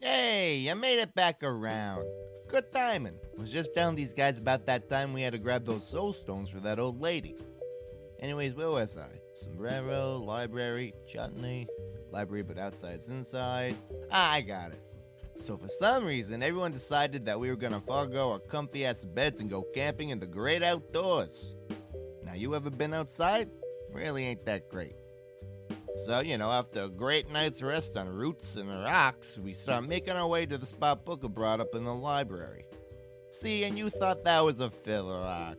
Hey, I made it back around. Good timing. Was just telling these guys about that time we had to grab those soul stones for that old lady. Anyways, where was I? Sombrero, library, chutney. Library but outside's inside. I got it. So for some reason, everyone decided that we were gonna forego our comfy ass beds and go camping in the great outdoors. Now, you ever been outside? Really ain't that great. So, after a great night's rest on roots and rocks, we start making our way to the spot Booker brought up in the library. See, and you thought that was a filler rock.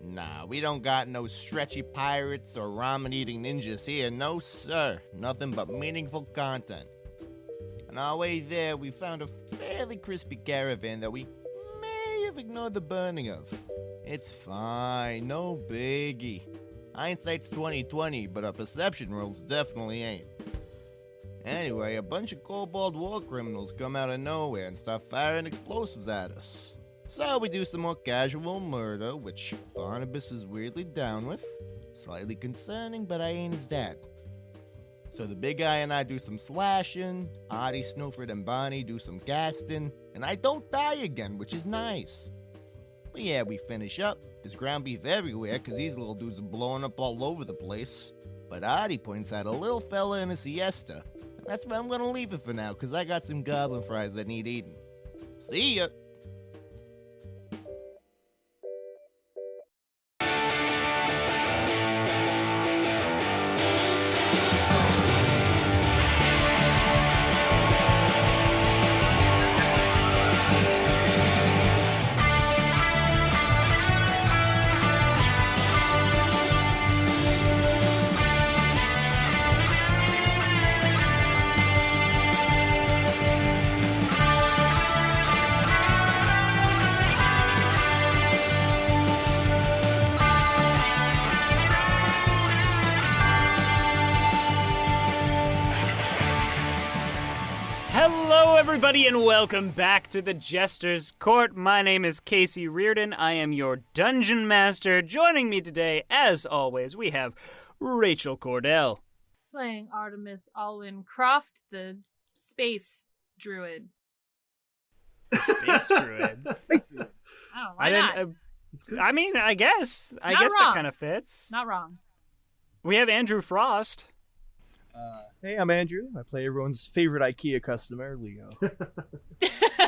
Nah, we don't got no stretchy pirates or ramen-eating ninjas here, no sir. Nothing but meaningful content. On our way there, we found a fairly crispy caravan that we may have ignored the burning of. It's fine, no biggie. Hindsight's 20/20, but our perception rules definitely ain't. Anyway, a bunch of kobold war criminals come out of nowhere and start firing explosives at us. So we do some more casual murder, which Barnabus is weirdly down with. Slightly concerning, but I ain't his dad. So the big guy and I do some slashing, Artie, Snøfrid, and Bonnie do some casting, and I don't die again, which is nice. But yeah, we finish up. There's ground beef everywhere, cause these little dudes are blowing up all over the place. But Artie points out a little fella in a siesta. And that's where I'm gonna leave it for now, cause I got some goblin fries that need eating. See ya! Everybody, and welcome back to the Jester's Court. My name is Casey Reardon. I am your dungeon master. Joining me today, as always, we have Rachel Kordell. Playing Artemis, Alwyn, Kroft, the space druid. Space druid? Oh, why not? I mean, I guess Not that wrong. kind of fits. Not wrong. We have Andrew Frost. Hey, I'm Andrew. I play everyone's favorite IKEA customer, Leo.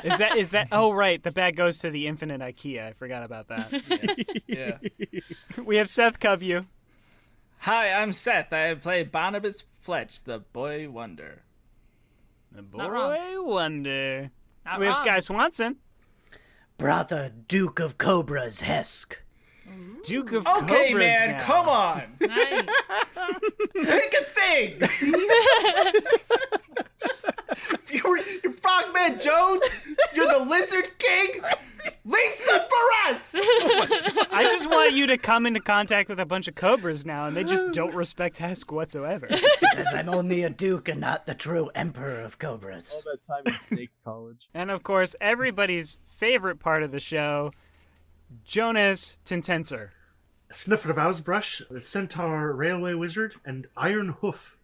Is that? Oh, right. The bag goes to the infinite IKEA. I forgot about that. Yeah. We have Seth Coveyou. Hi, I'm Seth. I play Barnabus Fletch, the boy wonder. The Not wrong. boy wonder. Not We have wrong. Sky Swanson. Bratha, Duke of Cobras, Hesk. Duke of Okay, Cobras man, now. come on. Nice. Pick a thing. You're Frogman Jones. You're the Lizard King. Lisa for us. I just want you to come into contact with a bunch of cobras now, and they just don't respect Hesk whatsoever. Because I'm only a duke and not the true emperor of Cobras. All that time in Snake College. And of course, everybody's favorite part of the show, Jonas Tintenseher. Snøfrid of Åsbrush, the Centaur Railway Wizard, and Iron Hoof.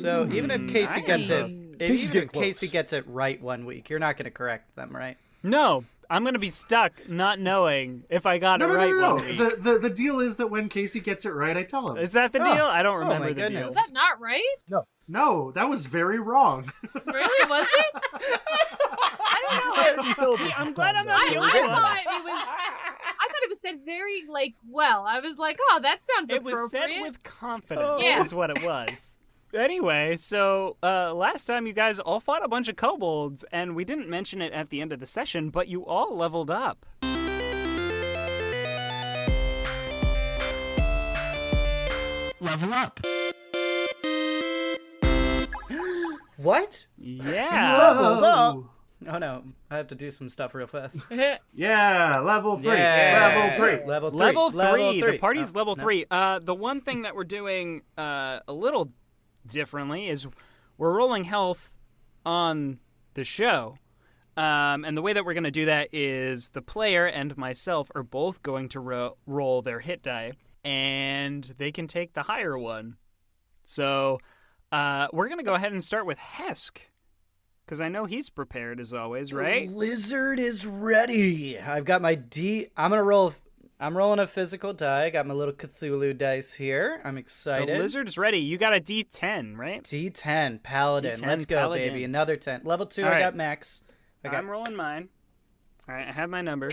So even if Casey gets it, Casey's even getting if Casey close. gets it right one week, you're not going to correct them, right? No, I'm going to be stuck not knowing if I got it right No. one week. The deal is that when Casey gets it right, I tell him. Is that the deal? I don't remember my the goodness. deal. Is that not right? No, that was very wrong. Really? Was it? I don't know. I'm glad I'm not I the only one. thought it was said very, well. I was like, oh, that sounds It was appropriate. said with confidence, Yeah. is what it was. Anyway, so last time you guys all fought a bunch of kobolds, and we didn't mention it at the end of the session, but you all leveled up. Level up. What? Yeah. Leveled up. Oh no, I have to do some stuff real fast. Yeah, level 3. Yeah. Level 3. Level 3. Level 3. The party's Oh, level no. 3. The one thing that we're doing a little differently is we're rolling health on the show. And the way that we're going to do that is the player and myself are both going to roll their hit die, and they can take the higher one. So we're going to go ahead and start with Hesk. Because I know he's prepared as always, right? The lizard is ready. I've got my D. I'm rolling a physical die. I got my little Cthulhu dice here. I'm excited. The lizard's ready. You got a D10, right? D10 Paladin. D10 Let's go, Paladin. baby. Another 10. Level 2. All I right. got max. I'm rolling mine. All right, I have my number.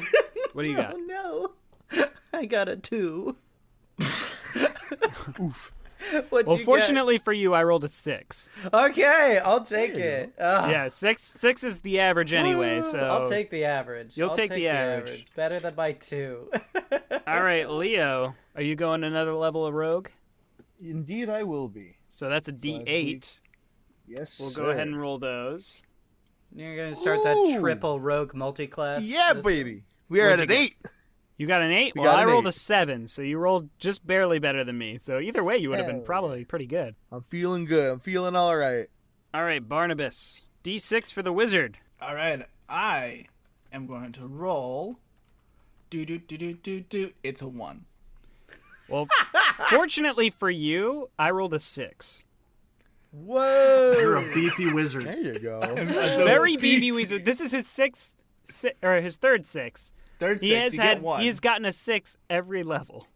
What do you got? Oh no! I got a 2. Oof. What'd Well, you fortunately for you, I rolled a 6. get? Okay, I'll take it. Yeah, six is the average anyway. So I'll take the average. You'll I'll take the average. Better than my 2. All right, Leo, are you going another level of rogue? Indeed, I will be. So that's a So I D8. Yes, We'll go ahead and roll those. You're gonna start that triple rogue multi-class. Yeah, this- baby. We are at What'd an you 8. You got an 8? We Well, got I an rolled 8. a 7, so you rolled just barely better than me. So either way, you would have been Hell probably pretty good. I'm feeling good. I'm feeling all right. All right, Barnabas. D6 for the wizard. All right, I am going to roll. It's a 1. Well, fortunately for you, I rolled a 6. Whoa! You're a beefy wizard. There you go. Very beefy wizard. This is his his third 6. Third 6, He has you get 1. He has gotten a 6 every level.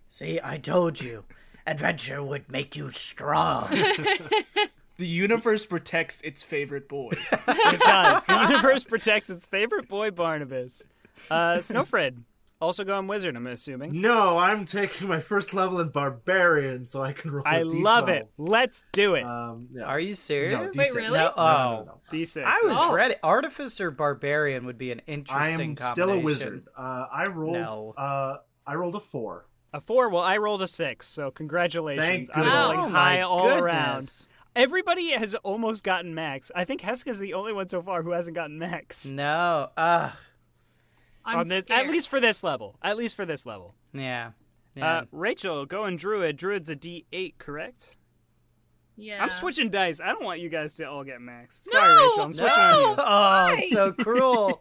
See, I told you. Adventure would make you strong. The universe protects its favorite boy. It does. The universe protects its favorite boy, Barnabas. Snøfrid, also going wizard, I'm assuming. No, I'm taking my first level in barbarian, so I can roll a I D12. love it. Let's do it. Yeah. Are you serious? No, D6. Wait, really? No, No. D6. I was Oh. ready. Artificer barbarian would be an I interesting am combination. still a wizard. I rolled. No. I rolled a 4. A 4. Well, I rolled a 6, so congratulations. Thank I'm goodness. rolling Oh high my all goodness. around. Everybody has almost gotten max. I think Hesk is the only one so far who hasn't gotten max. No. I'm At scared. least for this level. Yeah. Yeah. Rachel, going druid. Druid's a D8, correct? Yeah. I'm switching dice. I don't want you guys to all get max. No! Sorry, Rachel. I'm switching on you. Oh, so cruel.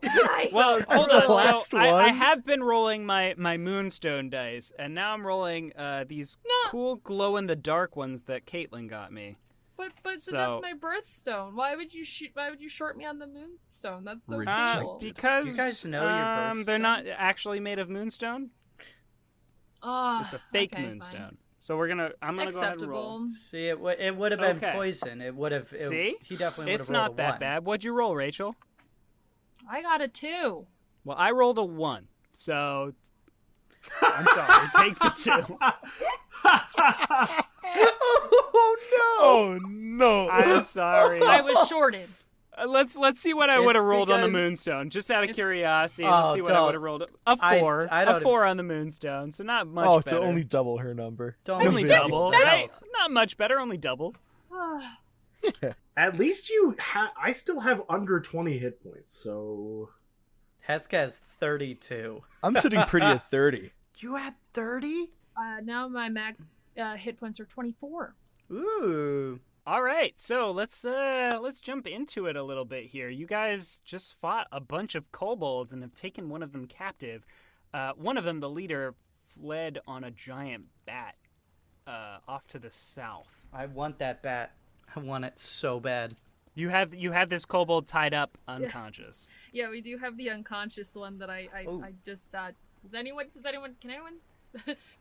Well, hold on. Last So I one. have been rolling my moonstone dice, and now I'm rolling these No. cool glow-in-the-dark ones that Caitlin got me. But So- that's my birthstone. Why would you short me on the moonstone? That's so Ridiculous. cool. Because You guys know your they're birthstone? not actually made of moonstone. It's a fake okay, moonstone. fine. So I'm gonna go ahead and roll. Acceptable. See, it would have been Okay. poison. It would have. See? He definitely would It's have rolled not a that 1. bad. What'd you roll, Rachel? I got a 2. Well, I rolled a 1. So I'm sorry. Take the 2. Oh no! I'm sorry. I was shorted. Let's see what I It's would have rolled on the because- moonstone. Just out of It's- curiosity, Oh, let's see what I don't. would have rolled. A 4. I A don't- 4 on the moonstone. So not much Oh, better. so only double her number. Don't Only be double. silly. Right? Not much better. Only double. At least I still have under 20 hit points, so. Hesk has 32. I'm sitting pretty at 30. You had 30? Now my max hit points are 24. Ooh. All right, so let's jump into it a little bit here. You guys just fought a bunch of kobolds and have taken one of them captive. One of them, the leader, fled on a giant bat off to the south. I want that bat. I want it so bad. You have this kobold tied up, unconscious. Yeah, we do have the unconscious one that I just can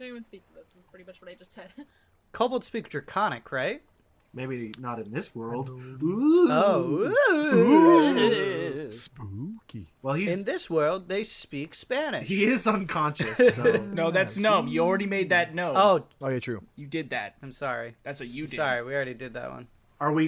anyone speak to this? This is pretty much what I just said. Kobolds speak Draconic, right? Maybe not in this world. Ooh. Oh. Ooh. Spooky. Well, In this world, they speak Spanish. he is unconscious, so. No, that's gnome. You already made that gnome. Oh, Oh yeah, true. You did that. I'm sorry. That's what you did. Sorry, we already did that one.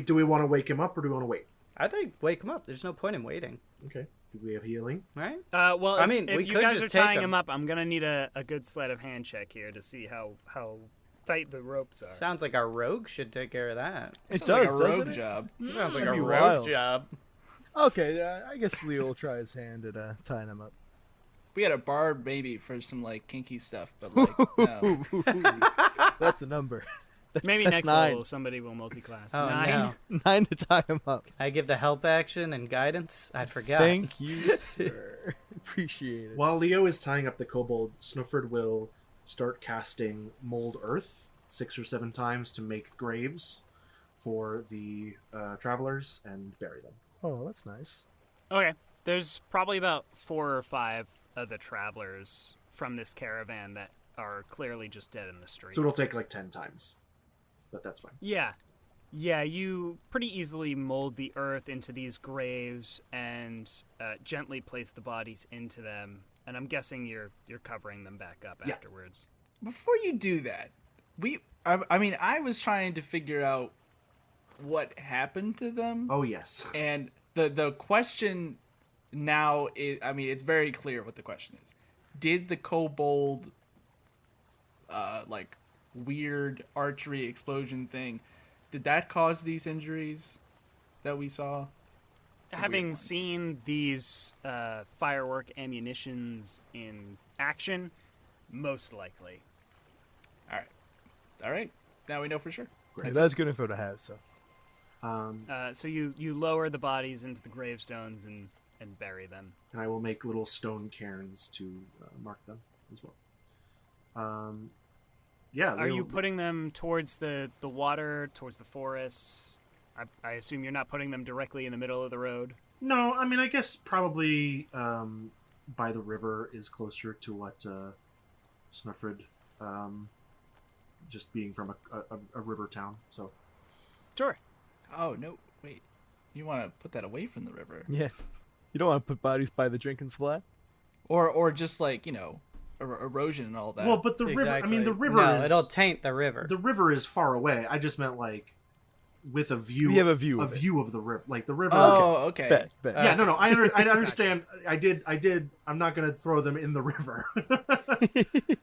Do we want to wake him up or do we want to wait? I think wake him up. There's no point in waiting, Okay. Do we have healing? right? Well, I if, mean, if we you could guys just are take tying him. him up, I'm gonna need a good sleight of hand check here to see how tight the ropes are. Sounds like our rogue should take care of that. It Sounds like does, a doesn't rogue it? job. Sounds like That'd a be rogue wild. job. Okay, I guess Leo will try his hand at tying him up. We had a bard maybe for some like kinky stuff, but like no. That's a number. Maybe That's next 9. level somebody will multi-class. Oh, 9. no. 9 to tie him up. I give the help action and guidance. I forgot. Thank you, sir. Appreciate it. While Leo is tying up the kobold, Snøfrid will start casting Mold Earth 6 or 7 times to make graves for the travelers and bury them. Oh, that's nice. Okay. There's probably about 4 or 5 of the travelers from this caravan that are clearly just dead in the street. So it'll take like 10 times. But that's fine. Yeah. Yeah, you pretty easily mold the earth into these graves and gently place the bodies into them. And I'm guessing you're covering them back up afterwards. Before you do that, I was trying to figure out what happened to them. Oh, yes. And the question now is, it's very clear what the question is. Did the kobold, weird archery explosion thing, did that cause these injuries that we saw? Having seen these firework ammunitions in action, most likely. All right. Now we know for sure. Hey, that's good info to have. So, So you lower the bodies into the gravestones and bury them. And I will make little stone cairns to mark them as well. Are you putting them towards the water, towards the forest? I assume you're not putting them directly in the middle of the road? No, I guess probably by the river is closer to what Snøfrid, just being from a river town, so. Sure. Oh, no, wait. You want to put that away from the river? yeah. You don't want to put bodies by the drinking splat? Or just erosion and all that. Well, but the river, the river No, is... it'll taint the river. The river is far away. I just meant, with a view... We have a view of the river. The river... Oh, okay. Bet. Yeah, no, I understand. I did. I'm not going to throw them in the river.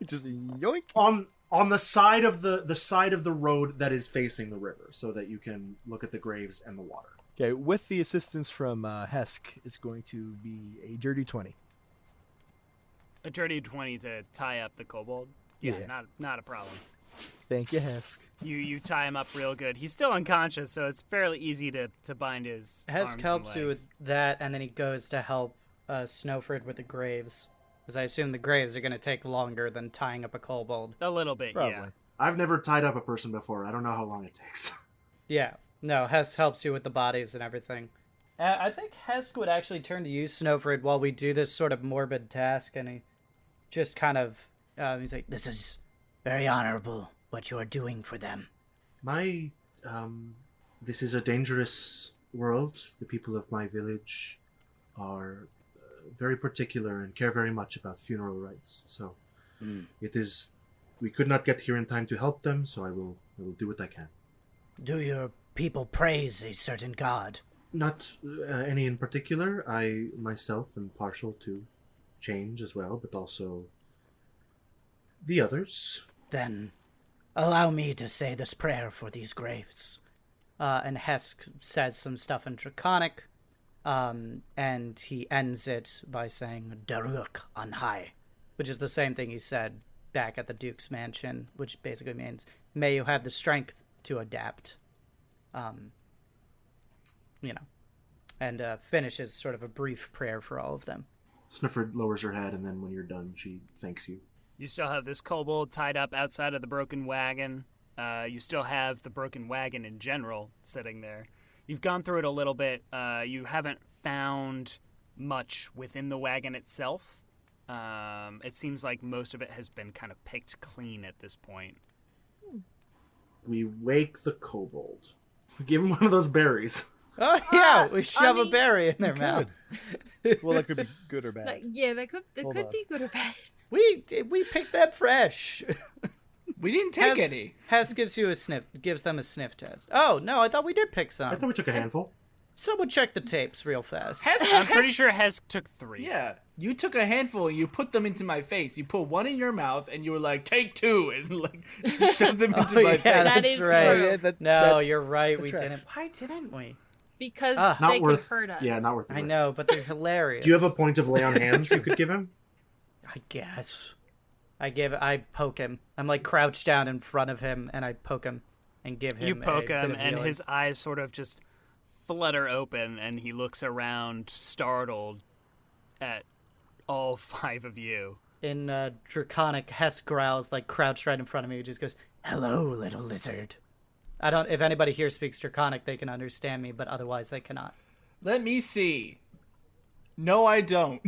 Just yoink. On the side of the road that is facing the river, so that you can look at the graves and the water. Okay, with the assistance from Hesk, it's going to be a dirty 20. A dirty 20 to tie up the kobold? Yeah. Not a problem. Thank you, Hesk. You tie him up real good. He's still unconscious, so it's fairly easy to bind his arms Hesk and helps you legs. with that, and then he goes to help Snøfrid with the graves. Because I assume the graves are going to take longer than tying up a kobold. A little bit, Probably. yeah. I've never tied up a person before. I don't know how long it takes. Yeah. No, Hesk helps you with the bodies and everything. I think Hesk would actually turn to you, Snøfrid, while we do this sort of morbid task, and he just kind of... he's like, This is very honorable, what you are doing for them. This is a dangerous world. The people of my village are very particular and care very much about funeral rites. So it is... We could not get here in time to help them, so I will do what I can. Do your people praise a certain god? Not any in particular. I myself am partial to change as well, but also the others. Then allow me to say this prayer for these graves. and Hesk says some stuff in Draconic, and he ends it by saying Daruk on high, which is the same thing he said back at the Duke's mansion, which basically means may you have the strength to adapt. And finishes sort of a brief prayer for all of them. Snøfrid lowers her head, and then when you're done, she thanks you. You still have this kobold tied up outside of the broken wagon. You still have the broken wagon in general sitting there. You've gone through it a little bit. You haven't found much within the wagon itself. It seems like most of it has been kind of picked clean at this point. We wake the kobold. Give him one of those berries. Oh yeah, we shove a berry in their mouth. Well, that could be good or bad. That could be good or bad. We picked that fresh. We didn't take any. Hess gives them a sniff test. Oh no, I thought we did pick some. I thought we took a handful. Someone check the tapes real fast. I'm pretty sure Hesk took 3. Yeah, you took a handful and you put them into my face. You put one in your mouth and you were like, "Take 2," and like shoved them into my face. That is right. true. You're right. We tracks. didn't. Why didn't we? Because Not they worth. could hurt us. Yeah, not worth the I risk. know, but they're hilarious. Do you have a point of lay on hands you could give him? I guess. I poke him. I'm like crouched down in front of him, and I poke him and give him. You poke a bit him, of and healing. his eyes sort of just flutter open, and he looks around, startled at all 5 of you. In Draconic, Hess growls, like crouched right in front of me. He just goes, Hello, little lizard. I don't. If anybody here speaks Draconic, they can understand me, but otherwise they cannot. Let me see. No, I don't.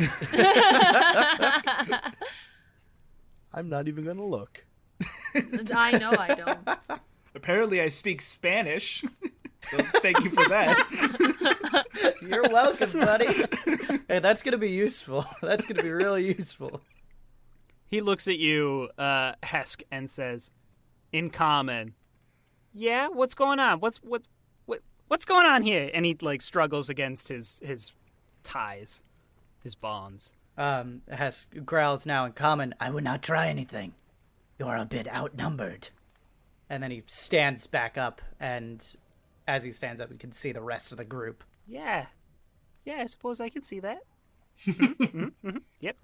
I'm not even gonna look. I know I don't. Apparently, I speak Spanish. So thank you for that. You're welcome, buddy. Hey, that's gonna be useful. That's gonna be really useful. He looks at you, Hesk, and says, in common, "Yeah, what's going on? What's going on here?" And he like struggles against his ties, his bonds. Hesk growls now in common, "I would not try anything. You're a bit outnumbered." And then he stands back up, and as he stands up, you can see the rest of the group. Yeah, I suppose I can see that. Yep.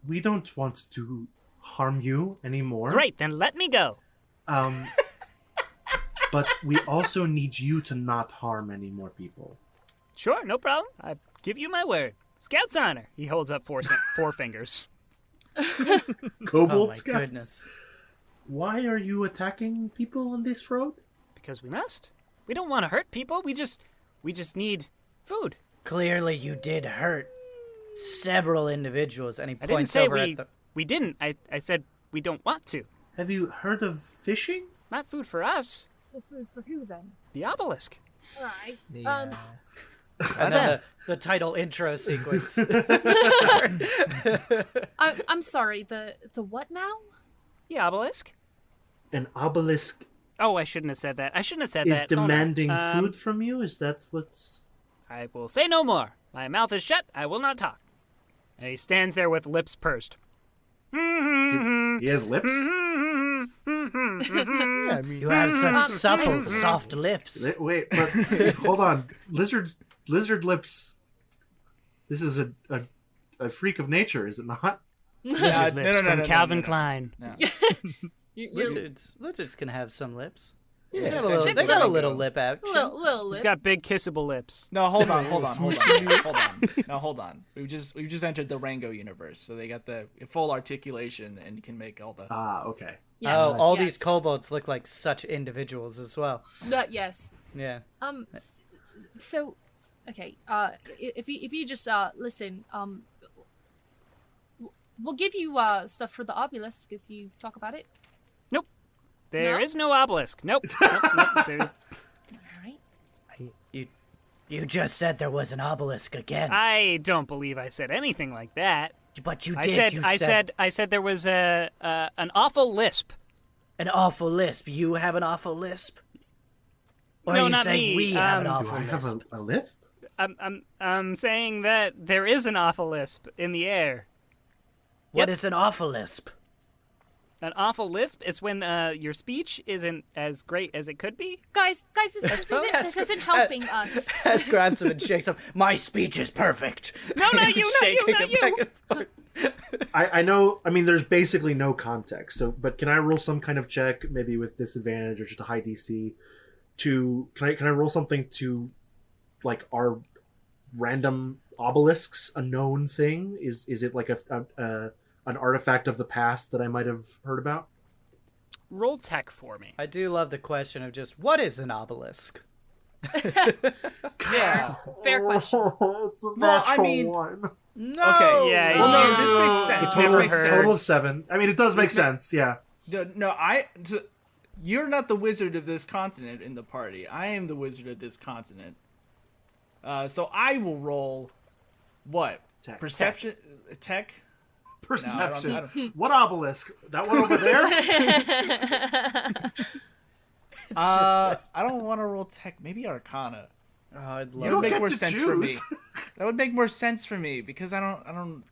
We don't want to harm you anymore. Great, then let me go. But we also need you to not harm any more people. Sure, no problem. I give you my word. Scout's honor. He holds up four fingers. Kobold Oh my scouts. goodness. Why are you attacking people on this road? Because we must. We don't want to hurt people. We just need food. Clearly, you did hurt Several individuals, and he I didn't points say over at the... we didn't. I said we don't want to. Have you heard of fishing? Not food for us. Food for who then? The obelisk. All right. And then the title intro sequence. I'm sorry. The what now? The obelisk. An obelisk Oh, I shouldn't have said that. I shouldn't have said is that. demanding Oh, no. food from you? Is that what's... I will say no more. My mouth is shut. I will not talk. And he stands there with lips pursed. He has lips? Yeah, I mean, You have such supple, soft lips. Wait, but hold on. Lizard lips. This is a freak of nature, is it not? Lizard lips no, from Calvin no. Klein. No. Lizards can have some lips. yeah, They got a little lip action. Little He's lip. got big kissable lips. No, hold on. No, hold on. We've just entered the Rango universe, so they got the full articulation and can make all the. Ah, okay. Yes, Oh, all these yes. kobolds look like such individuals as well. Yes. Yeah. So, okay. If you just listen, we'll give you stuff for the obelisk if you talk about it. There No? is no obelisk. Nope. There- All right. You just said there was an obelisk again. I don't believe I said anything like that. But you I did. said You I said there was an awful lisp. an awful lisp. You have an awful lisp? Or No, are you not saying me. we have an Do awful Do I have lisp? a lisp? I'm saying that there is an awful lisp in the air. What Yep. is an awful lisp? An awful lisp is when your speech isn't as great as it could be. Guys, this isn't helping us. Hesk grabs him and shakes him. My speech is perfect. No, not you, not you, Shaking not him you. back and forth. I know. I mean, there's basically no context. So, but can I roll some kind of check, maybe with disadvantage or just a high DC? To can I roll something to, like, our random obelisks a known thing? Is it like an artifact of the past that I might have heard about? Roll tech for me. I do love the question of just, what is an obelisk? Yeah. Fair question. It's a Well, I natural mean- one. No! Okay, yeah, Well, no, you- this makes sense. It's a This total, makes sense. total of 7. I mean, it does make sense. Yeah. No, you're not the wizard of this continent in the party. I am the wizard of this continent. So I will roll what? Tech. Perception, tech. Perception. I don't- What obelisk? That one over there? I don't want to roll tech. Maybe Arcana. Oh, I'd You love don't make get more to sense for me. choose. That would make more sense for me because I don't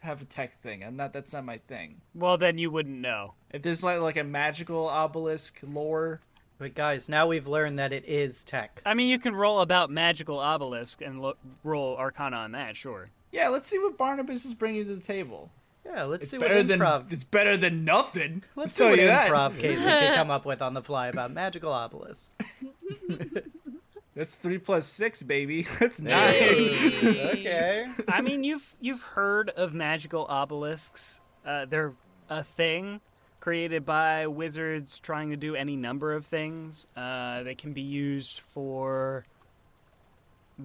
have a tech thing. That's not my thing. Well, then you wouldn't know. If there's like a magical obelisk lore, But guys, now we've learned that it is tech. I mean, you can roll about magical obelisk and roll Arcana on that, sure. yeah, let's see what Barnabas is bringing to the table. Yeah, let's It's see what better than improv... it's better than nothing. Let's I'll see what tell you that. improv case we can come up with on the fly about magical obelisk. That's 3 + 6, baby. That's 9. Okay. I mean, you've heard of magical obelisks. They're a thing created by wizards trying to do any number of things. They can be used for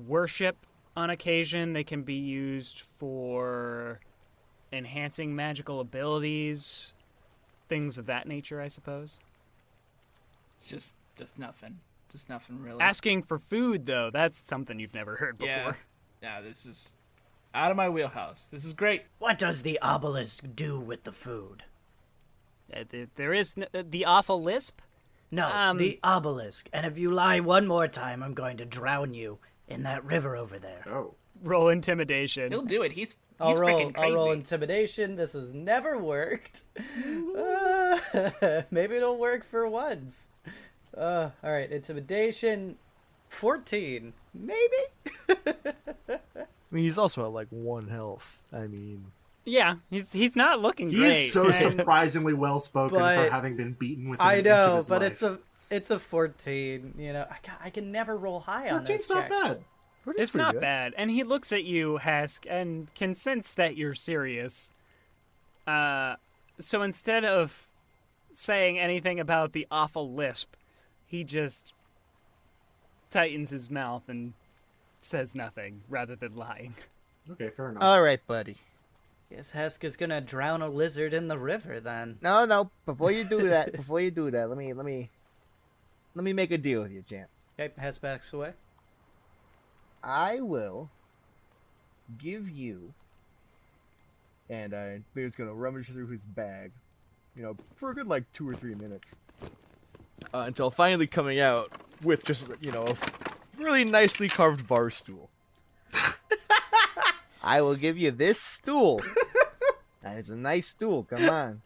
worship on occasion. They can be used for enhancing magical abilities, things of that nature, I suppose. It's just nothing. Just nothing really. Asking for food, though, that's something you've never heard before. Yeah, this is out of my wheelhouse. This is great. What does the obelisk do with the food? There is the awful lisp. No, the obelisk. And if you lie one more time, I'm going to drown you in that river over there. Oh. Roll intimidation. He'll do it. He's I'll freaking crazy. roll intimidation. This has never worked. Maybe it'll work for once. All right, intimidation, 14, maybe. I mean, he's also at like 1 health. I mean, Yeah, he's not looking He great. is so surprisingly well spoken for But- having been beaten within I an inch of know, his but life. it's a 14. You know, I can never roll high on those 14's not checks. bad. It's pretty not good. bad. And he looks at you, Hesk, and can sense that you're serious. So instead of saying anything about the awful lisp, he just tightens his mouth and says nothing rather than lying. Okay, fair enough. All right, buddy. Guess Hesk is gonna drown a lizard in the river then. no. Before you do that, let me make a deal with you, champ. Okay, Hesk backs away. I will give you, and I think it's gonna rummage through his bag, for a good 2 or 3 minutes, until finally coming out with just a really nicely carved bar stool. I will give you this stool. That is a nice stool. Come on,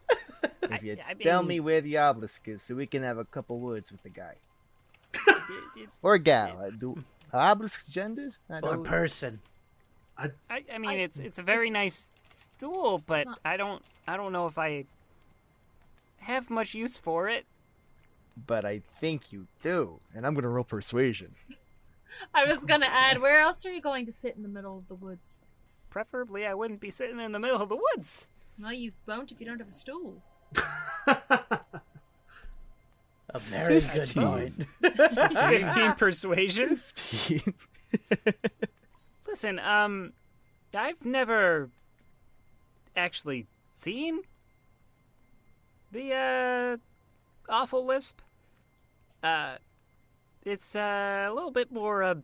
if you tell me where the obelisk is, so we can have a couple words with the guy or gal. Obelisk gendered? Or person. I mean, it's a very nice stool, but I don't know if I have much use for it. But I think you do, and I'm gonna roll persuasion. I was gonna add, where else are you going to sit in the middle of the woods? Preferably, I wouldn't be sitting in the middle of the woods. Well, you won't if you don't have a stool. A very good point. 15 persuasion. 15. Listen, I've never actually seen the awful lisp. It's a little bit more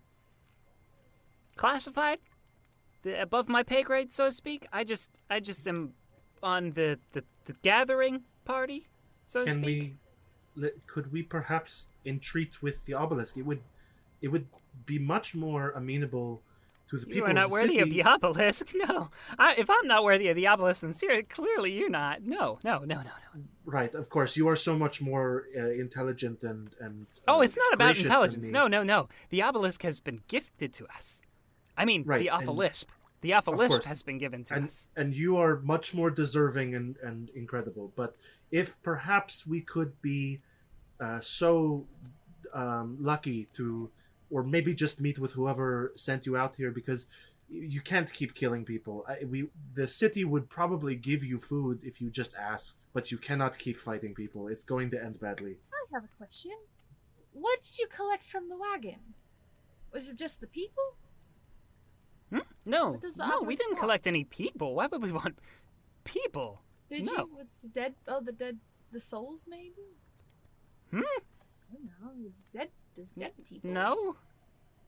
classified, above my pay grade, so to speak. I just am on the gathering party, so to speak. Could we perhaps entreat with the obelisk? It would be much more amenable to the You people are not of the worthy city. of the obelisk. No, if I'm not worthy of the obelisk, then clearly you're not. No. Right, of course. You are so much more intelligent and Oh, it's not about gracious than intelligence. me. No. The obelisk has been gifted to us. I mean, Right, the awful and- lisp. The awful Of lisp course. has been given to us. And you are much more deserving and incredible. But if perhaps we could be so lucky to, or maybe just meet with whoever sent you out here, because you can't keep killing people. The city would probably give you food if you just asked, but you cannot keep fighting people. It's going to end badly. I have a question. What did you collect from the wagon? Was it just the people? No, What does the we obelisk didn't want? collect any people. Why would we want people? Did No. you? With the dead? Oh, the souls maybe? Hmm? I don't know. There's dead people. No?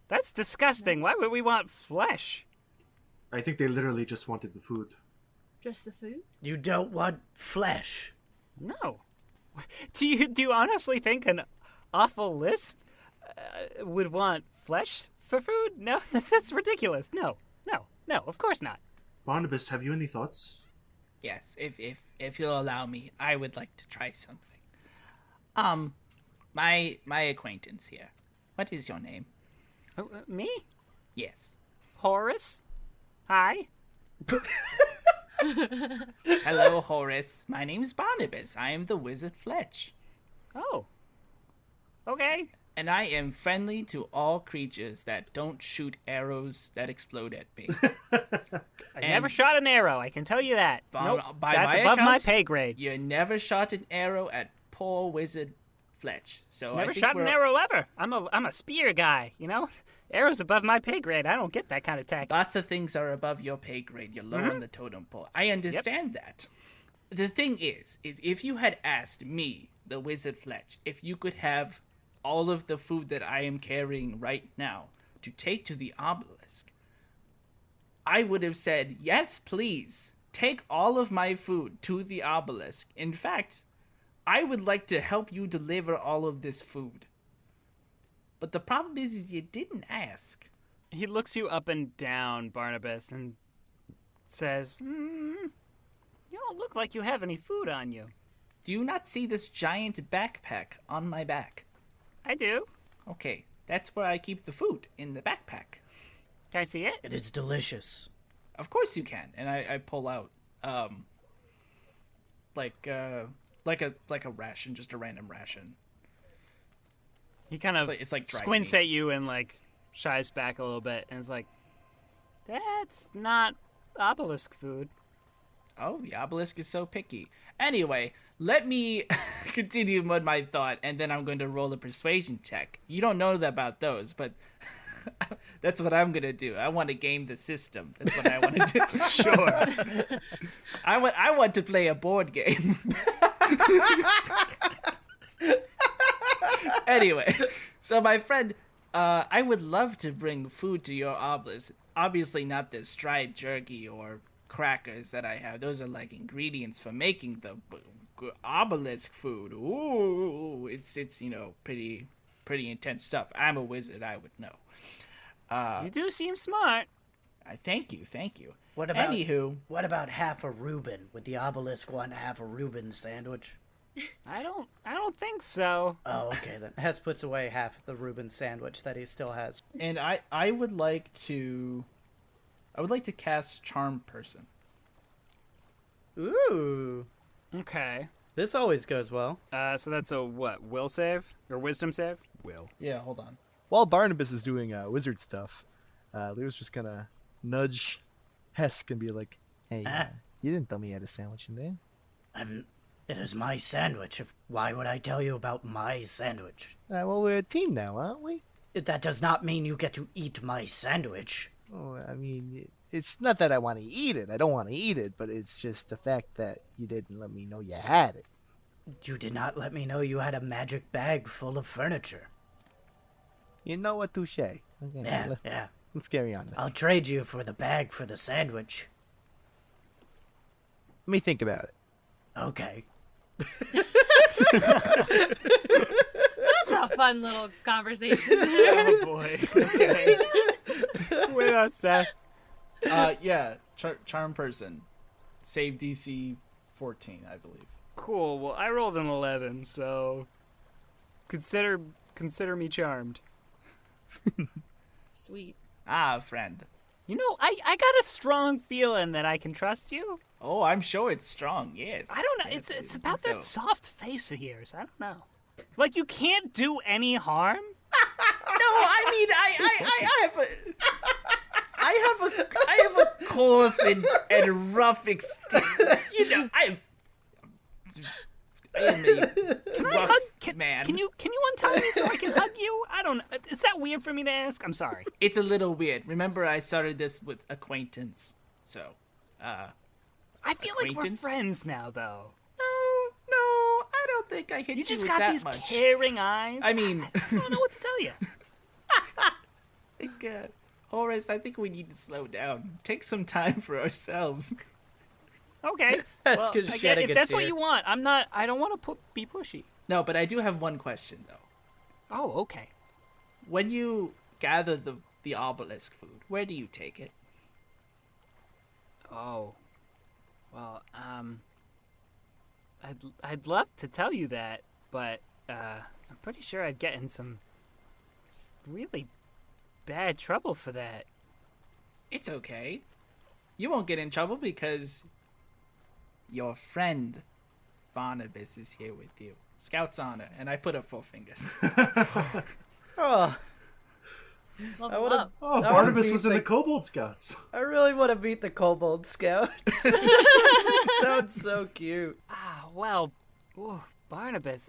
That's disgusting. Why would we want flesh? I think they literally just wanted the food. Just the food? You don't want flesh. No. Do you honestly think an awful lisp would want flesh for food? No, that's ridiculous. No, of course not. Barnabas, have you any thoughts? Yes, if you'll allow me, I would like to try something. My acquaintance here. What is your name? Me? Yes. Horace? Hi. Hello, Horace. My name's Barnabus. I am the wizard Fletch. Oh. Okay. And I am friendly to all creatures that don't shoot arrows that explode at me. I never shot an arrow, I can tell you that. By Nope, my that's above my accounts, pay grade. You never shot an arrow at poor wizard Fletch. So Never I think shot an we're- arrow ever. I'm a spear guy, you know? Arrows above my pay grade. I don't get that kind of tech. Lots of things are above your pay grade. You're low on the totem pole. I understand that. The thing is if you had asked me, the wizard Fletch, if you could have all of the food that I am carrying right now to take to the obelisk, I would have said, yes, please. Take all of my food to the obelisk. In fact, I would like to help you deliver all of this food. But the problem is you didn't ask. He looks you up and down, Barnabus, and says, you don't look like you have any food on you. Do you not see this giant backpack on my back? I do. Okay, that's where I keep the food, in the backpack. Can I see it? It is delicious. Of course you can. And I pull out, like a ration, just a random ration. He kind of It's like dried squints meat. at you and like shies back a little bit and is like, "That's not obelisk food." Oh, the obelisk is so picky. Anyway, let me continue with my thought, and then I'm going to roll a persuasion check. You don't know about those, but that's what I'm going to do. I want to game the system. That's what I want to do. Sure. I want to play a board game. Anyway, so my friend, I would love to bring food to your obelisk. Obviously not this dried jerky or crackers that I have. Those are like ingredients for making the obelisk food. Ooh, it's pretty intense stuff. I'm a wizard, I would know. You do seem smart. I thank you. What about Anywho, what about half a Reuben? Would the obelisk want half a Reuben sandwich? I don't think so. Oh, okay then. Hess puts away half of the Reuben sandwich that he still has. and I would like to cast Charm Person. Ooh. Okay. This always goes well. So that's a what? Will save or wisdom save? Will. Yeah, hold on. While Barnabus is doing wizard stuff, Leo's just gonna nudge Hesk and be like, "Hey, you didn't tell me you had a sandwich in there." It is my sandwich. Why would I tell you about my sandwich? Well, we're a team now, aren't we? That does not mean you get to eat my sandwich. Oh, I mean, it's not that I want to eat it. I don't want to eat it, but it's just the fact that you didn't let me know you had it. You did not let me know you had a magic bag full of furniture. You know what, touche. Okay, Yeah. let's carry on then. I'll trade you for the bag for the sandwich. Let me think about it. Okay. That's a fun little conversation. Oh boy. Okay. Wait on Seth. Yeah, Charm Person. Save DC 14, I believe. Cool. Well, I rolled an 11, so consider me charmed. Sweet. Ah, friend. You know, I got a strong feeling that I can trust you. Oh, I'm sure it's strong, yes. I don't know. Yes, It's I about think that so. soft face of yours. I don't know. Like you can't do any harm. No, I mean, I have a coarse and rough exterior. You know, I am a rough man. Can you untie me so I can hug you? I don't know. Is that weird for me to ask? I'm sorry. It's a little weird. Remember, I started this with acquaintance, so, I feel like we're Acquaintance? friends now, though. No, I don't think I hit You just with got that these much. caring eyes. I mean, I don't know what to tell you. Horace, I think we need to slow down. Take some time for ourselves. Okay. Hesk Well, is I get- shedding if a that's what tear. you want, I don't want to be pushy. No, but I do have one question though. Oh, okay. When you gather the obelisk food, where do you take it? Oh. Well, I'd love to tell you that, but I'm pretty sure I'd get in some really bad trouble for that. It's okay. You won't get in trouble because your friend Barnabus is here with you. Scout's honor, and I put up 4 fingers. Oh, Level would've- up. Oh, That Barnabus would was be in the the- Kobold Scouts. I really want to meet the kobold scouts. Sounds so cute. Ah, well, ooh, Barnabas.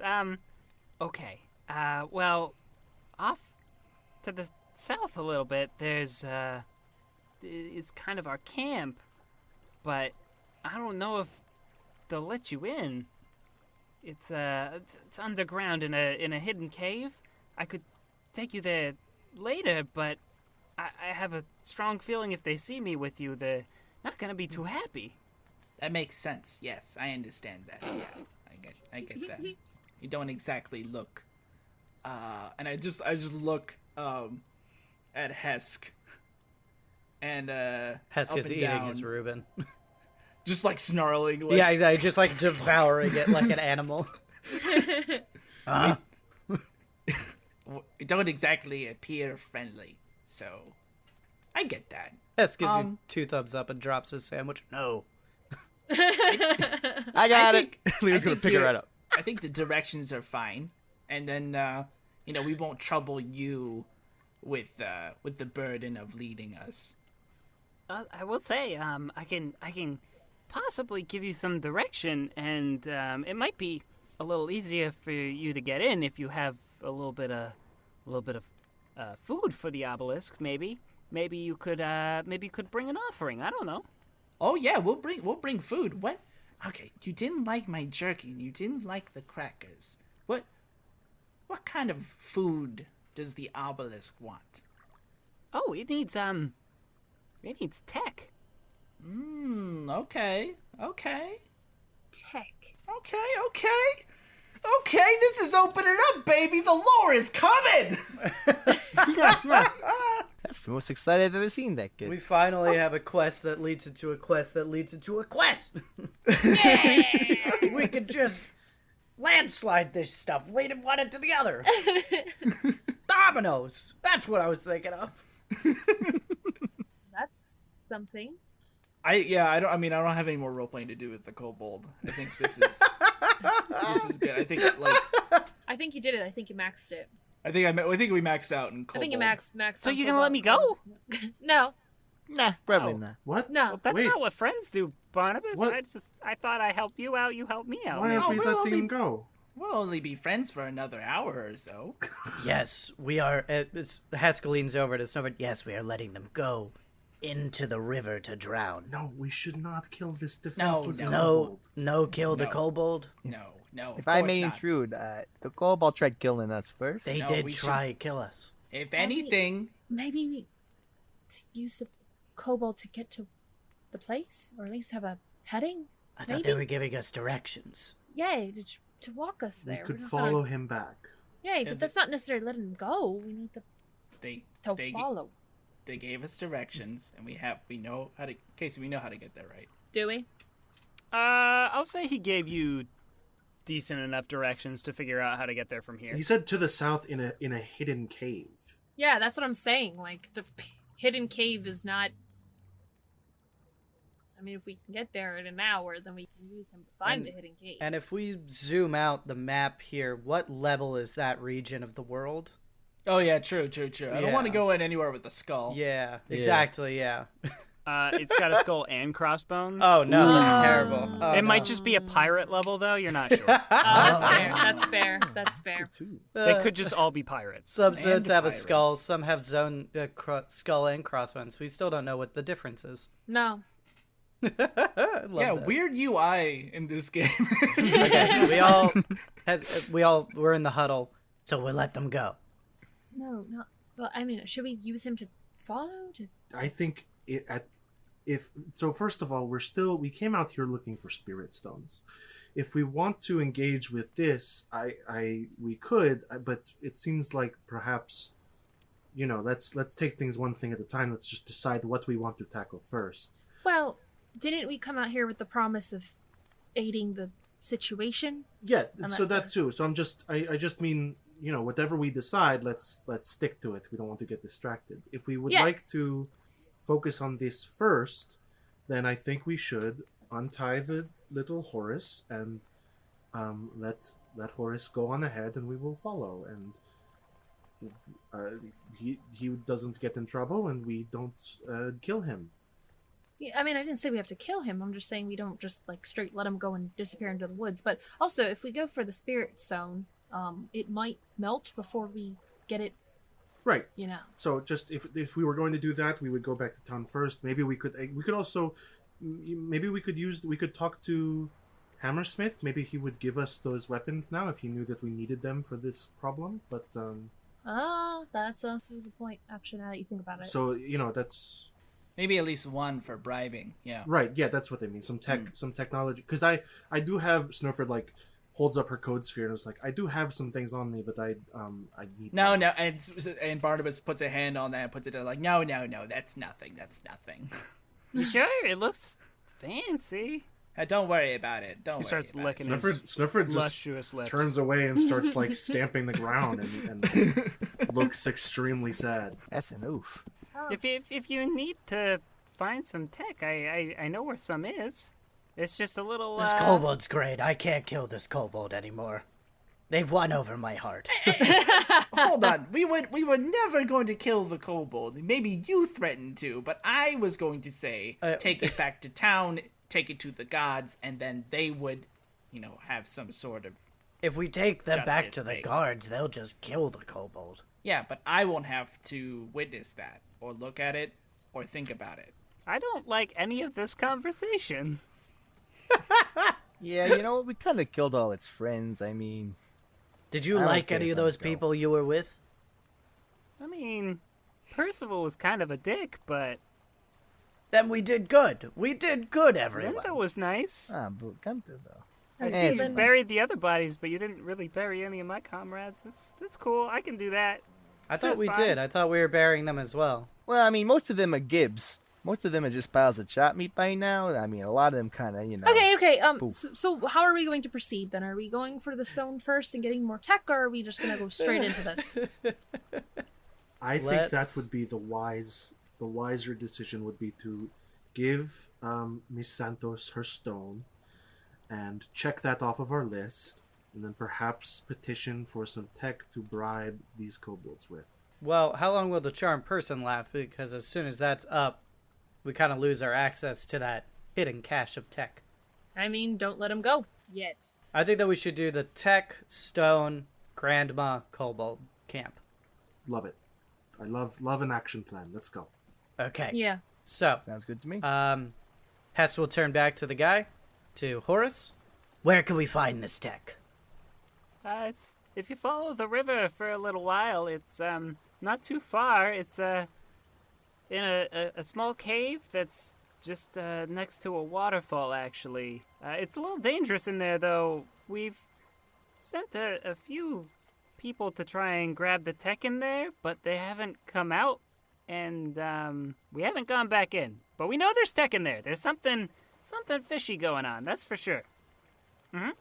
Okay. Well, off to the south a little bit, there's, it's kind of our camp, but I don't know if they'll let you in. It's underground in a hidden cave. I could take you there later, but I have a strong feeling if they see me with you, they're not gonna be too happy. That makes sense. Yes, I understand that. Yeah, I get that. You don't exactly look. And I just look at Hesk. And Hesk is eating his Reuben. Just like snarling. Like... Yeah, exactly. Just like devouring it like an animal. You don't exactly appear friendly, so I get that. Hesk gives you 2 thumbs up and drops his sandwich. No. I got it. Leo's gonna pick it right up. I think the directions are fine, and then we won't trouble you with the burden of leading us. I will say, I can possibly give you some direction, and it might be a little easier for you to get in if you have a little bit of food for the obelisk. Maybe you could bring an offering. I don't know. Oh yeah, we'll bring food. What? Okay, you didn't like my jerky. You didn't like the crackers. What kind of food does the obelisk want? Oh, it needs tech. Okay. Tech. Okay, this is opening up, baby. The lore is coming. That's the most excited I've ever seen that kid. We finally have a quest that leads into a quest that leads into a quest. Yeah! We could just landslide this stuff, lead it one into the other. Dominoes. That's what I was thinking of. That's something. I don't have any more role playing to do with the kobold. I think this is good. I think I think you did it. I think you maxed it. I think we maxed out in kobold. I think you maxed. So on you're gonna kobold. let me go? No. Nah, probably Oh. not. What? No. That's Wait. not what friends do, Barnabus. What? I thought I helped you out, you helped me out. Why man. aren't we we'll letting only- him go? We'll only be friends for another hour or so. Yes, we are. Hesk leans over to Snøfrid. Yes, we are letting them go into the river to drown. No, we should not kill this defenseless no. kobold. No, kill the No. kobold. No. If I may intrude, the kobold tried killing us first. They No, did we try to kill us. If anything, Maybe we use the kobold to get to the place, or at least have a heading. I thought they were giving us directions. Yeah, to walk us We there. could We're not follow gonna... him back. Yeah, Yeah, but that's not necessarily letting him go. We need to they follow. they gave us directions, and we know how to. Casey, we know how to get there, right? Do we? I'll say he gave you decent enough directions to figure out how to get there from here. He said to the south in a hidden cave. Yeah, that's what I'm saying. Like, the hidden cave is not... I mean, if we can get there in an hour, then we can use him to find the hidden cave. And if we zoom out the map here, what level is that region of the world? Oh yeah, true. I don't want to go in anywhere with the skull. Yeah, exactly, yeah. It's got a skull and crossbones. Oh, no, that's terrible. Oh, It no. might just be a pirate level, though. You're not sure. That's fair. That's fair. That's fair. They could just all be pirates. Some zones have a pirates. skull, some have skull and crossbones. We still don't know what the difference is. No. I love Yeah, that. weird UI in this game. Okay, we're in the huddle, so we'll let them go. No, not... Well, I mean, should we use him to follow? I think first of all, we came out here looking for spirit stones. If we want to engage with this, we could, but it seems like perhaps, let's take things one thing at a time. Let's just decide what we want to tackle first. Well, didn't we come out here with the promise of aiding the situation? Yeah, so that too. So I just mean, whatever we decide, let's stick to it. We don't want to get distracted. If we would like to focus on this first, then I think we should untie the little Horus and let Horus go on ahead, and we will follow. And he doesn't get in trouble, and we don't kill him. Yeah, I mean, I didn't say we have to kill him. I'm just saying we don't just, like, straight let him go and disappear into the woods. But also, if we go for the spirit stone, it might melt before we get it, Right. you know. So just if we were going to do that, we would go back to town first. Maybe we could also we could talk to Hammersmith. Maybe he would give us those weapons now if he knew that we needed them for this problem. But That's a good point. Actually, now that you think about it. so that's Maybe at least one for bribing. Yeah. right. Yeah, that's what they mean. Some technology. Because I do have Snøfrid holds up her code sphere and is like, I do have some things on me, but I need. No, and Barnabas puts a hand on that and puts it there like, no, that's nothing. You sure? It looks fancy. Don't worry about it. Don't He worry starts about licking it. Snøfrid just luscious lips. turns away and starts stamping the ground and looks extremely sad. That's an oof. If you need to find some tech, I know where some is. It's just a little. This kobold's great. I can't kill this kobold anymore. They've won over my heart. Hold on. We were never going to kill the kobold. Maybe you threatened to, but I was going to say take it back to town, take it to the gods, and then they would, have some sort of. If we take them back justice to the thing. guards, they'll just kill the kobold. Yeah, but I won't have to witness that, or look at it, or think about it. I don't like any of this conversation. Yeah, you know what? We kind of killed all its friends. I mean, Did you I don't like care any if of those I'm go. people you were with? I mean, Percival was kind of a dick, but Then we did good. We did good, everyone. Linda was nice. but Gunther though. I And see you Susan- buried the other bodies, but you didn't really bury any of my comrades. That's cool. I can do that. I This thought is we fine. did. I thought we were burying them as well. Well, I mean, most of them are Gibbs. Most of them are just piles of chop meat by now. I mean, a lot of them kind of, Okay. Poof. So how are we going to proceed then? Are we going for the stone first and getting more tech, or are we just gonna go straight into this? I think that Let's- would be the wiser decision would be to give Miss Santos her stone and check that off of our list, and then perhaps petition for some tech to bribe these kobolds with. Well, how long will the charmed person last? Because as soon as that's up, we kind of lose our access to that hidden cache of tech. I mean, don't let him go yet. I think that we should do the tech, stone, grandma, kobold camp. Love it. I love an action plan. Let's go. Okay. Yeah. So, Sounds good to me. Hess will turn back to the guy, to Horace. Where can we find this tech? If you follow the river for a little while, it's not too far. It's in a small cave that's just next to a waterfall, actually. It's a little dangerous in there, though. We've sent a few people to try and grab the tech in there, but they haven't come out, and we haven't gone back in. But we know there's tech in there. There's something fishy going on, that's for sure.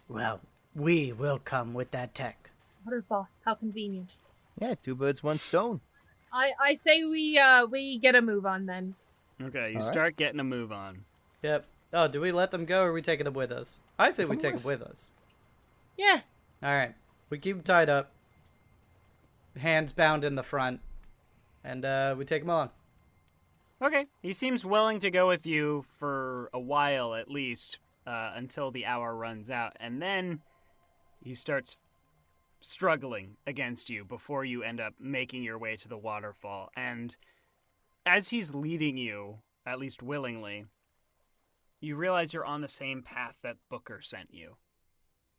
Well, we will come with that tech. Waterfall. How convenient. Yeah, 2 birds, 1 stone. I say we get a move on then. Okay, you All right. start getting a move on. Yep. Oh, do we let them go or are we taking them with us? I say we Come take with. them with us. Yeah. All right. We keep them tied up, hands bound in the front, and we take them along. Okay. He seems willing to go with you for a while at least, until the hour runs out, and then he starts struggling against you before you end up making your way to the waterfall. And as he's leading you, at least willingly, you realize you're on the same path that Booker sent you.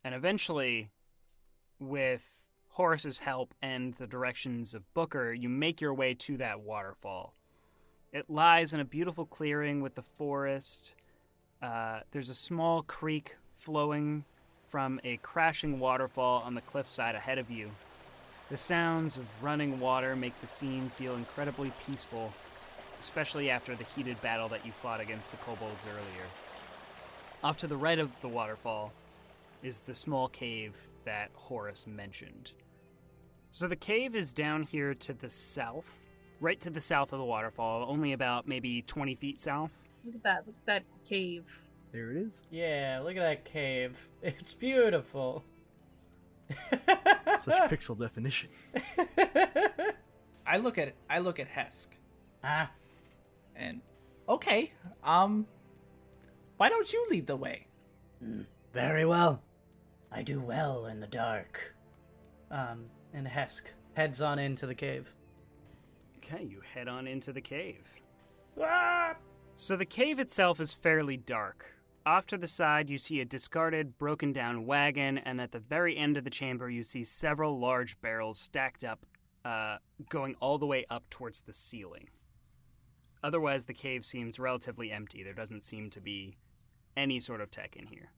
And eventually, with Horace's help and the directions of Booker, you make your way to that waterfall. It lies in a beautiful clearing with the forest. There's a small creek flowing from a crashing waterfall on the cliffside ahead of you. The sounds of running water make the scene feel incredibly peaceful, especially after the heated battle that you fought against the kobolds earlier. Off to the right of the waterfall is the small cave that Horace mentioned. So the cave is down here to the south, right to the south of the waterfall, only about maybe 20 feet south. Look at that cave. There it is. Yeah, look at that cave. It's beautiful. Such pixel definition. I look at Hesk, Ah, and okay, why don't you lead the way? very well. I do well in the dark. And Hesk heads on into the cave. Okay, you head on into the cave. Ah! So the cave itself is fairly dark. Off to the side, you see a discarded, broken-down wagon, and at the very end of the chamber, you see several large barrels stacked up, going all the way up towards the ceiling. Otherwise, the cave seems relatively empty. There doesn't seem to be any sort of tech in here.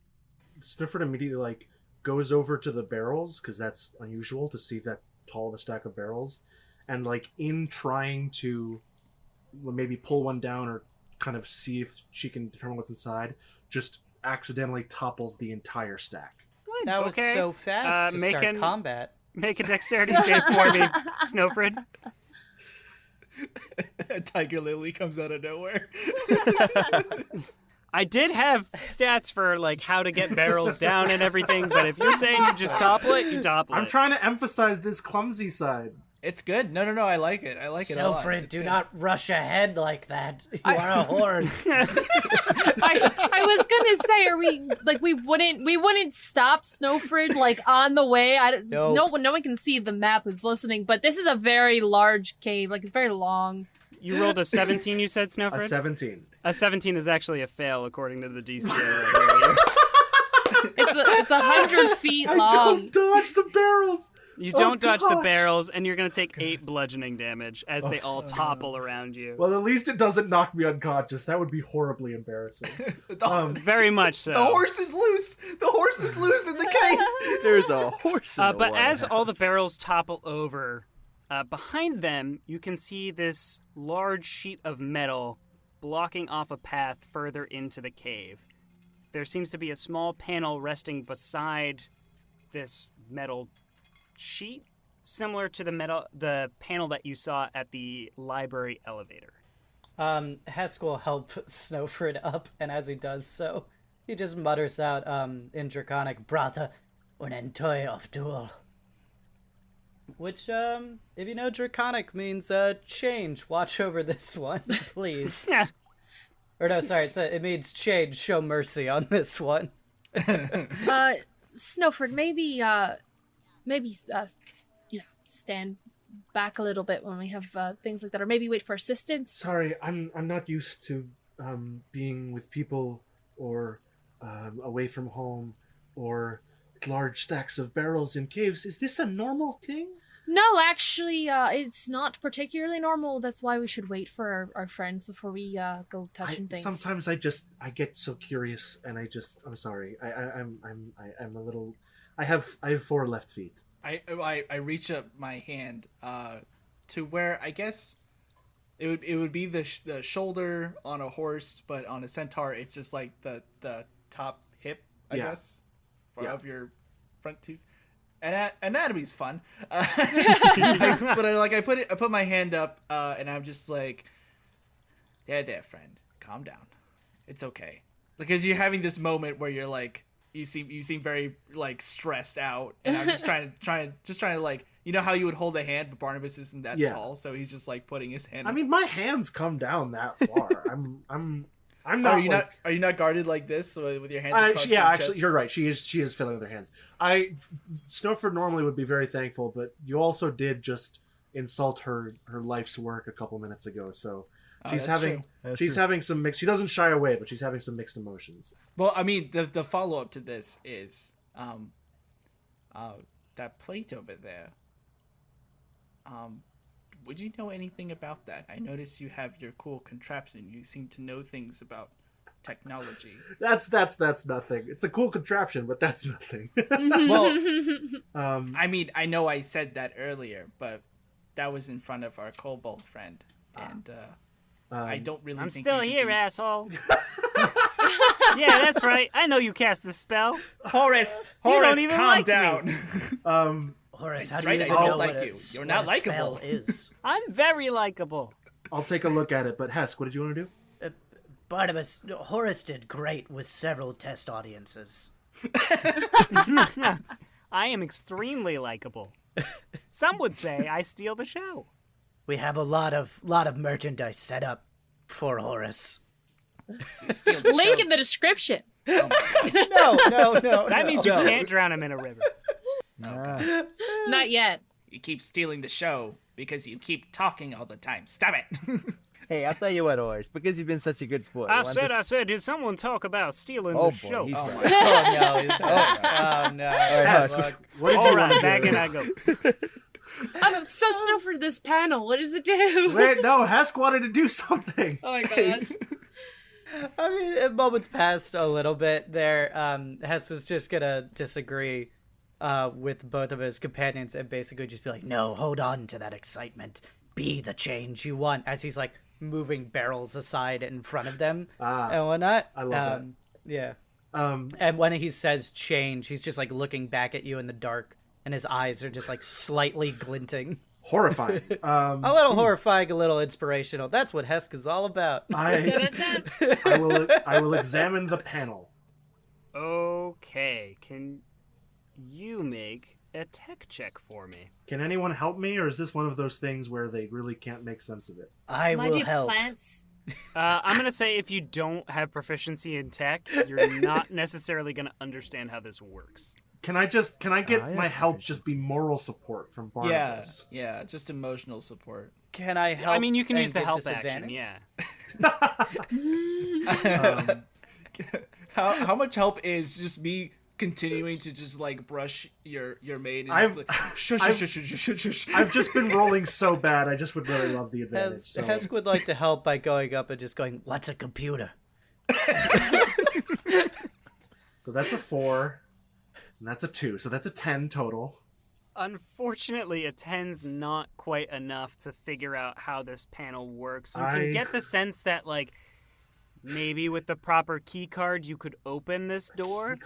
Snøfrid immediately, goes over to the barrels, because that's unusual to see that tall of a stack of barrels, and, in trying to maybe pull one down or kind of see if she can determine what's inside, just accidentally topples the entire stack. That was so fast to start combat. Make a dexterity save for me, Snøfrid. Tiger Lily comes out of nowhere. I did have stats for how to get barrels down and everything, but if you're saying you just topple it, you topple it. I'm trying to emphasize this clumsy side. It's good. No, I like it. I like it a lot. Snøfrid, do not rush ahead like that. You are a horse. I was gonna say, we wouldn't stop Snøfrid on the way. No one can see the map who's listening, but this is a very large cave. It's very long. You rolled a 17, you said, Snøfrid? A 17. A 17 is actually a fail, according to the DC. It's 100 feet long. I don't dodge the barrels. You don't dodge the barrels, and you're going to take 8 bludgeoning damage as they all topple around you. Well, at least it doesn't knock me unconscious. That would be horribly embarrassing. Very much so. The horse is loose! The horse is loose in the cave! There's a horse in the But water. as all the barrels topple over, behind them, you can see this large sheet of metal blocking off a path further into the cave. There seems to be a small panel resting beside this metal sheet, similar to the panel that you saw at the library elevator. Hesk will help Snøfrid up, and as he does so, he just mutters out in Draconic, Bratha, un entoi of duel. Which, if you know Draconic, means change. Watch over this one, please. Yeah. Or no, sorry, it means change. Show mercy on this one. Snøfrid, maybe stand back a little bit when we have things like that, or maybe wait for assistance. Sorry, I'm not used to being with people or away from home or large stacks of barrels in caves. Is this a normal thing? No, actually, it's not particularly normal. That's why we should wait for our friends before we go touching things. Sometimes I get so curious, and I'm sorry. I'm a little. I have 4 left feet. I reach up my hand to where I guess it would be the shoulder on a horse, but on a centaur it's just the top hip, I guess, of your front tooth. And anatomy's fun. But I put my hand up and I'm just there, friend, calm down. It's okay. Because you're having this moment where you're you seem very stressed out, and I'm just trying to you know how you would hold a hand, but Barnabas isn't that tall, so he's just putting his hand. I mean, my hands come down that far. I'm not. Are you not guarded like this with your hands? Actually, you're right. She is filling with her hands. Snøfrid normally would be very thankful, but you also did just insult her life's work a couple minutes ago, so. She's having some mixed. She doesn't shy away, but she's having some mixed emotions. Well, I mean, the follow up to this is, that plate over there. Would you know anything about that? I notice you have your cool contraption. You seem to know things about technology. That's nothing. It's a cool contraption, but that's nothing. Well, I mean, I know I said that earlier, but that was in front of our kobold friend, and. I don't really I'm think still here, asshole. Yeah, that's right. I know you cast the spell. Horace, don't even calm like down. Horace, how That's do right, you I even don't know like what you. You're what not a likable. spell is? I'm very likable. I'll take a look at it, but Hesk, what did you want to do? Barnabas, Horace did great with several test audiences. I am extremely likable. Some would say I steal the show. We have a lot of merchandise set up for Horace. Link in the description. No. That means you can't drown him in a river. Not yet. You keep stealing the show because you keep talking all the time. Stop it. Hey, I'll tell you what, Oars, because you've been such a good sport. I said, did someone talk about stealing Oh the boy, show? he's Oh, back. my Oh no! He's back. Oh no! Hesk, Look. what did All you right, want back to in do? I go. I'm so stoked for this panel. What does it do? Wait, no, Hesk wanted to do something. Oh my god. I mean, moments passed a little bit there. Hess was just gonna disagree with both of his companions and basically just be like, "No, hold on to that excitement. Be the change you want." As he's like moving barrels aside in front of them and whatnot. I love that. Yeah. Um, And when he says change, he's just like looking back at you in the dark, and his eyes are just like slightly glinting. horrifying. A little horrifying, a little inspirational. That's what Hesk is all about. I will examine the panel. Okay, can you make a tech check for me? Can anyone help me, or is this one of those things where they really can't make sense of it? I will help. Plants? I'm gonna say if you don't have proficiency in tech, you're not necessarily gonna understand how this works. Can I get I have my help just be proficiency. moral support from Barnabus? Yeah, just emotional support. Can I help? I mean, you can and use the give help action, disadvantage? yeah. How much help is just me continuing to just like brush your maid? And I've- just, like, shush. I've just been rolling so bad. I just would really love the advantage. So. Hesk would like to help by going up and just going, "What's a computer?" So that's a 4, and that's a 2. So that's a 10 total. Unfortunately, a 10's not quite enough to figure out how this panel works. You I- can get the sense that, like, maybe with the proper key card you could open this door.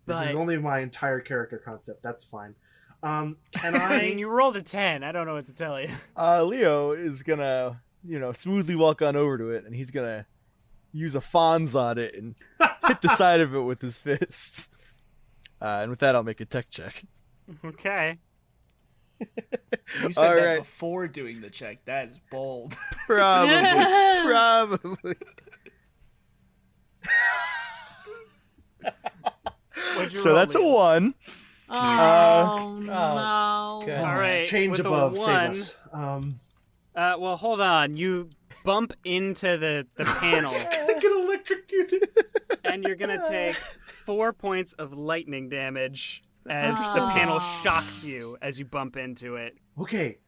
This is But- only my entire character concept. That's fine. Can I mean, I? you rolled a 10. I don't know what to tell you. Leo is gonna, smoothly walk on over to it, and he's gonna use a Fonz on it and hit the side of it with his fists. And with that, I'll make a tech check. Okay. You said All that right. before doing the check. That is bold. Probably. What'd you So roll, that's a Leo? 1. Oh no. good. All right. Change with a above, one- save us. Well, hold on. You bump into the panel, Get electrocuted. and you're going to take 4 points of lightning damage as the panel shocks you as you bump into it. Okay.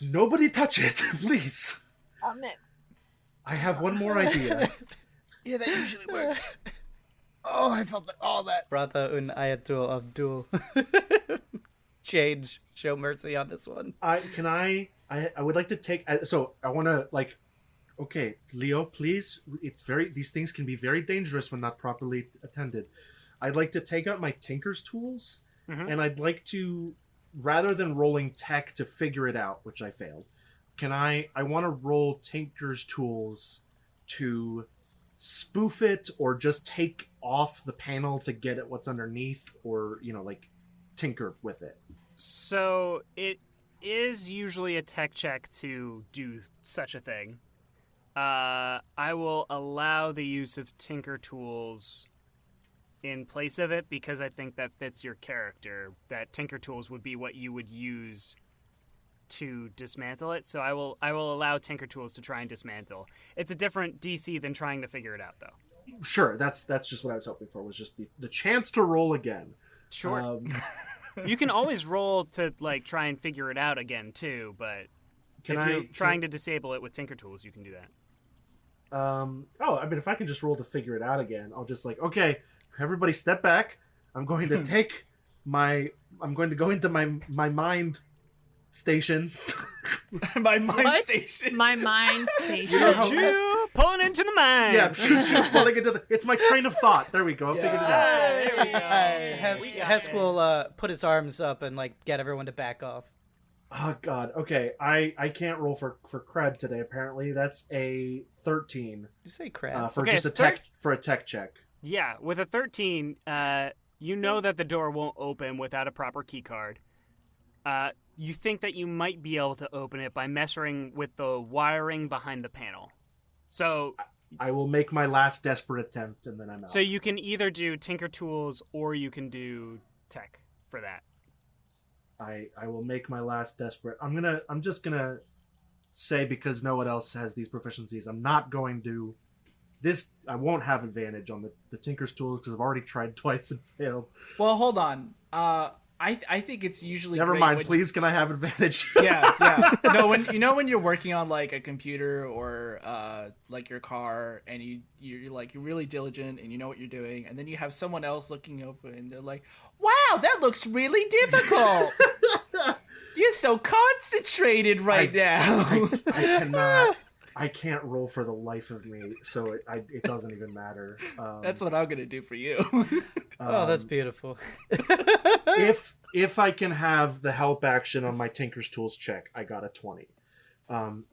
Nobody touch it, please. Oh, man. I have one more idea. Yeah, that usually works. Oh, I felt all that. Bratha un ayatul abdul. Change. Show mercy on this one. I would like to take. So I want to like. Okay, Leo, please. These things can be very dangerous when not properly attended. I'd like to take out my Tinker's tools, and I'd like to, rather than rolling tech to figure it out, which I failed. I want to roll Tinker's tools to spoof it, or just take off the panel to get at what's underneath, or like tinker with it. So it is usually a tech check to do such a thing. I will allow the use of Tinker tools in place of it because I think that fits your character. That Tinker tools would be what you would use to dismantle it. So I will allow Tinker tools to try and dismantle. It's a different DC than trying to figure it out, though. Sure, that's just what I was hoping for, was just the chance to roll again. Sure. You can always roll to try and figure it out again too, but if you're trying to disable it with Tinker tools, you can do that. If I can just roll to figure it out again, I'll just okay, everybody step back. I'm going to I'm going to go into my mind station. My mind What? station. My mind station. Choo, pulling into the mind. Yeah, pulling into it's my train of thought. There we go. I figured it out. There we go. Hesk will put his arms up and get everyone to back off. Oh God. Okay, I can't roll for cred today. Apparently, that's a 13. Did you say crap? For Okay, just a tech check. Yeah, with a 13, you know that the door won't open without a proper key card. You think that you might be able to open it by messing with the wiring behind the panel. So I will make my last desperate attempt, and then I'm out. you can either do Tinker Tools or you can do Tech. for that. I will make my last desperate. I'm just gonna say, because no one else has these proficiencies, I'm not going to this. I won't have advantage on the Tinker's tools because I've already tried twice and failed. Well, hold on. I think it's usually never great mind. when... Please, can I have advantage? Yeah. No, when you're working on like a computer or like your car, and you're really diligent and you know what you're doing, and then you have someone else looking over and they're like, "Wow, that looks really difficult." You're so concentrated now. I cannot. I can't roll for the life of me, so it doesn't even matter. That's what I'm gonna do for you. Oh, that's beautiful. if I can have the help action on my Tinker's Tools check, I got a 20.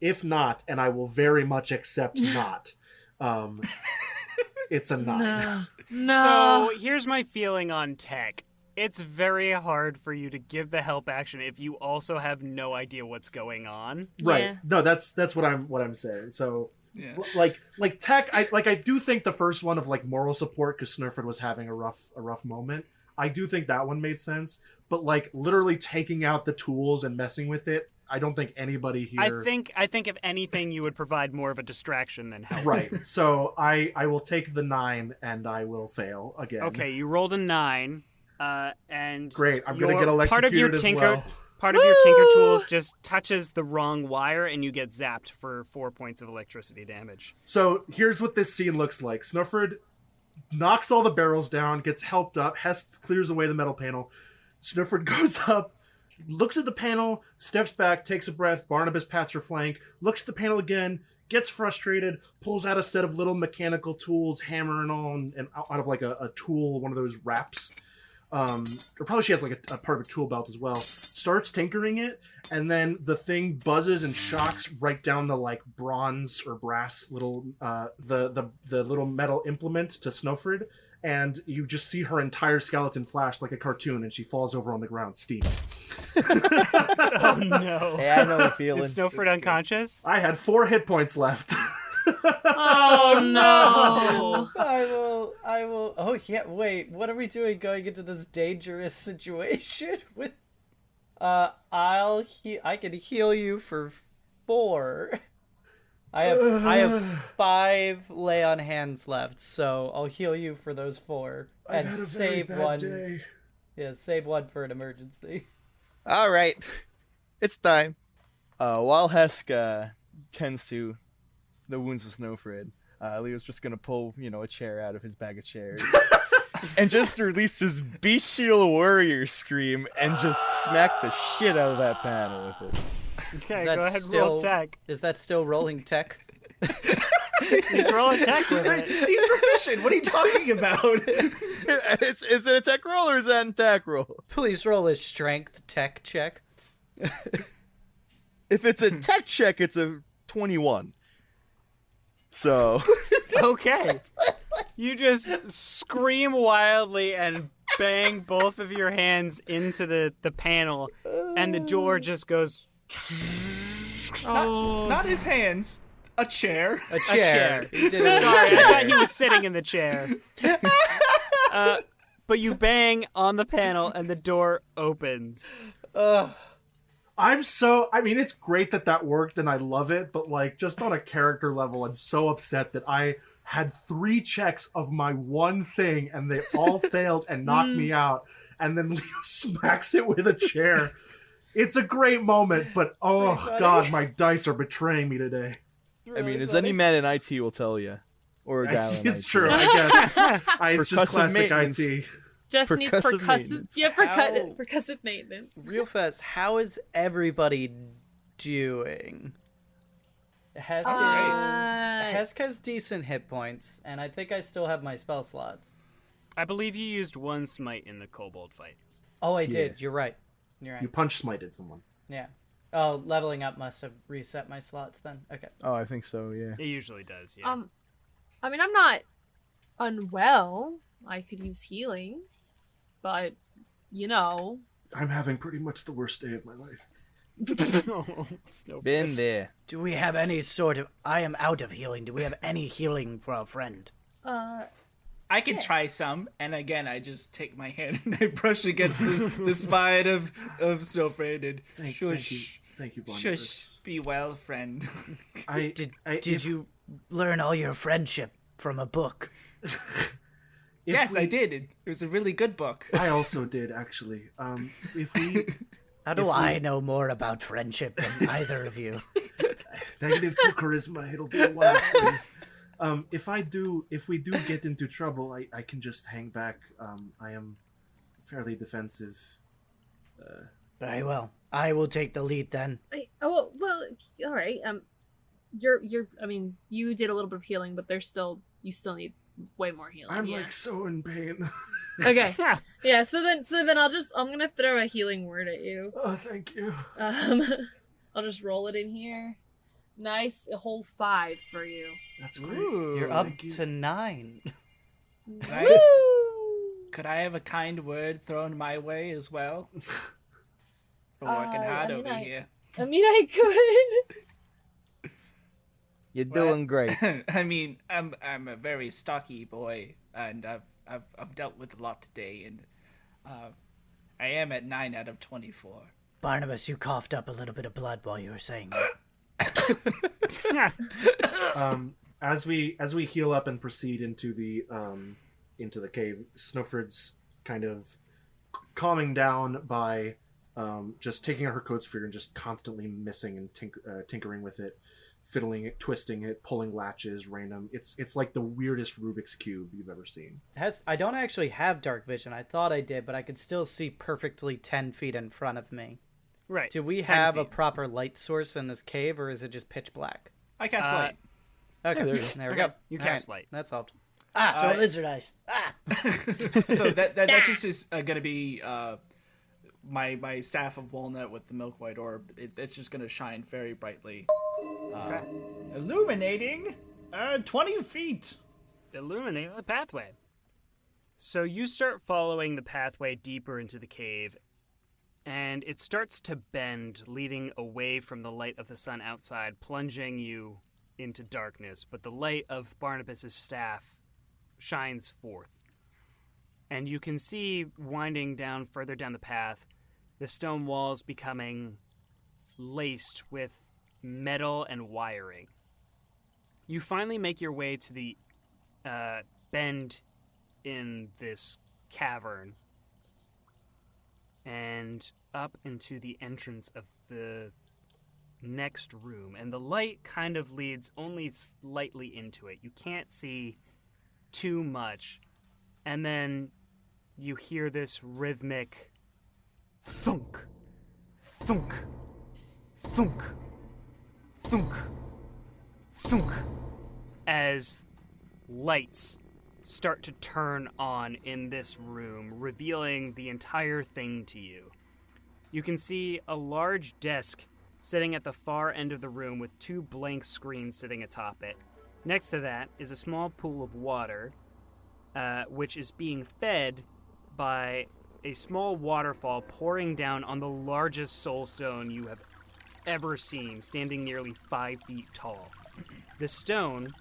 If not, and I will very much accept not, it's a 9. No. So here's my feeling on tech. It's very hard for you to give the help action if you also have no idea what's going on. Right. Yeah. No, that's what I'm saying. So Yeah. like tech, I do think the first one of like moral support, because Snøfrid was having a rough moment. I do think that one made sense, but like literally taking out the tools and messing with it, I don't think anybody here. I think if anything, you would provide more of a distraction than help. Right. So I will take the 9 and I will fail again. Okay, you rolled a 9, and Great. I'm gonna get electrocuted as well. Part of your Tinker Tools just touches the wrong wire, and you get zapped for 4 points of electricity damage. So here's what this scene looks like. Snøfrid knocks all the barrels down, gets helped up. Hesk clears away the metal panel. Snøfrid goes up, looks at the panel, steps back, takes a breath. Barnabus pats her flank, looks at the panel again, gets frustrated, pulls out a set of little mechanical tools, hammer and all, and out of like a tool, one of those wraps. Or probably she has like a part of a tool belt as well. Starts tinkering it, and then the thing buzzes and shocks right down the like bronze or brass little the little metal implement to Snøfrid, and you just see her entire skeleton flash like a cartoon, and she falls over on the ground, steaming. Oh no! Hey, I know the feeling. Is Snøfrid unconscious? I had 4 hit points left. Oh no! I will. Oh yeah. Wait. What are we doing? Going into this dangerous situation with? I can heal you for 4. I have 5 lay on hands left, so I'll heal you for those 4 I've and had a save very bad one. day. Yeah, save one for an emergency. All right, it's time. While Hesk tends to the wounds of Snøfrid, Leo's just gonna pull, a chair out of his bag of chairs and just release his bestial warrior scream and just smack the shit out of that panel with it. Okay, go ahead and roll tech. Is that still rolling tech? He's rolling tech with it. He's proficient. What are you talking about? Is it a tech roll or is that an attack roll? Please roll a strength tech check. If it's a tech check, it's a 21. So Okay. You just scream wildly and bang both of your hands into the panel, and the door just goes... Not his hands. A chair. A chair. He did it. Sorry, I thought he was sitting in the chair. But you bang on the panel, and the door opens. It's great that worked and I love it, but like just on a character level, I'm so upset that I had 3 checks of my one thing and they all failed and knocked me out, and then Leo smacks it with a chair. It's a great moment, but oh god, my dice are betraying me today. I mean, as any man in IT will tell you, or a gal in It's IT. true, I guess. It's just Percussive classic maintenance. IT. Just needs Percussive percussive. maintenance. Yeah, How- percussive maintenance. Real fast, how is everybody doing? Hesk has decent hit points, and I think I still have my spell slots. I believe you used 1 smite in the kobold fight. Oh, I did. You're right. You're right. You punch smited someone. Yeah. Oh, leveling up must have reset my slots then. Okay. Oh, I think so, yeah. It usually does, yeah. I mean, I'm not unwell. I could use healing, but I'm having pretty much the worst day of my life. Been there. Do we have any sort of... I am out of healing. Do we have any healing for our friend? I I can try some, and again, I just take my hand and I brush against the spine of Snøfrid and shush. Thank you, Barnabus. Shush, be well, friend. Did you learn all your friendship from a book? Yes, I did. It was a really good book. I also did, actually. If we... How do I know more about friendship than either of you? -2 charisma, it'll do wonders for you. If we do get into trouble, I can just hang back. I am fairly defensive. Very well. I will take the lead then. Well, all right. I mean, you did a little bit of healing, but you still need way more healing. I'm like so in pain. Okay. Yeah. So then I'm gonna throw a healing word at you. Oh, thank you. I'll just roll it in here. Nice, a whole 5 for you. That's great. Ooh, You're up to 9. Could I have a kind word thrown my way as well? We're working hard over here. I mean, I could. You're doing great. I mean, I'm a very stocky boy, and I've dealt with a lot today, and I am at 9 out of 24. Barnabus, you coughed up a little bit of blood while you were saying that. As we heal up and proceed into the cave, Snøfrid's kind of calming down by just taking out her code sphere and just constantly missing and tinkering with it, fiddling it, twisting it, pulling latches, random. It's like the weirdest Rubik's Cube you've ever seen. I don't actually have dark vision. I thought I did, but I could still see perfectly 10 feet in front of me. Right. Do we have a proper light source in this cave, or is it just pitch black? I cast light. Okay, there we go. You cast light. That's solved. So lizard eyes. So that just is going to be my staff of walnut with the milk white orb. It's just going to shine very brightly. Okay. Illuminating 20 feet. Illuminate the pathway. So you start following the pathway deeper into the cave, and it starts to bend, leading away from the light of the sun outside, plunging you into darkness. But the light of Barnabas's staff shines forth. And you can see, winding down further down the path, the stone walls becoming laced with metal and wiring. You finally make your way to the bend in this cavern and up into the entrance of the next room. And the light kind of leads only slightly into it. You can't see too much. And then you hear this rhythmic thunk, thunk, thunk, thunk, thunk, as lights start to turn on in this room, revealing the entire thing to you. You can see a large desk sitting at the far end of the room with 2 blank screens sitting atop it. Next to that is a small pool of water, which is being fed by a small waterfall pouring down on the largest soul stone you have ever seen, standing nearly 5 feet tall. The stone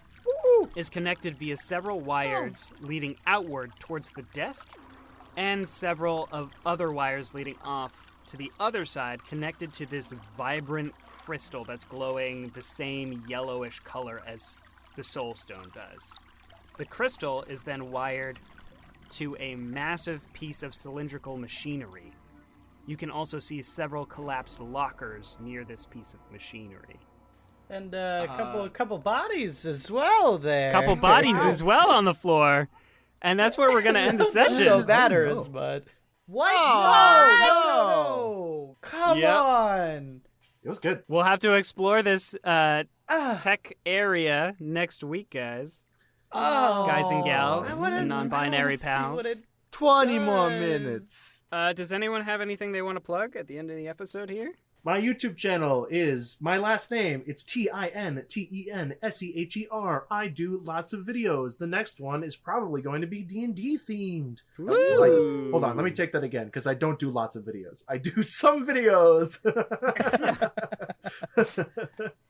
is connected via several wires leading outward towards the desk, and several of other wires leading off to the other side, connected to this vibrant crystal that's glowing the same yellowish color as the soul stone does. The crystal is then wired to a massive piece of cylindrical machinery. You can also see several collapsed lockers near this piece of machinery. And a couple bodies as well there. Couple bodies as well on the floor. And that's where we're going to end the session. No matters, but... What? No! Come on! It was good. We'll have to explore this tech area next week, guys. Guys and gals and non-binary pals. 20 more minutes. Does anyone have anything they want to plug at the end of the episode here? My YouTube channel is my last name. It's Tintenseher. I do lots of videos. The next one is probably going to be D&D themed. Hold on, let me take that again, because I don't do lots of videos. I do some videos.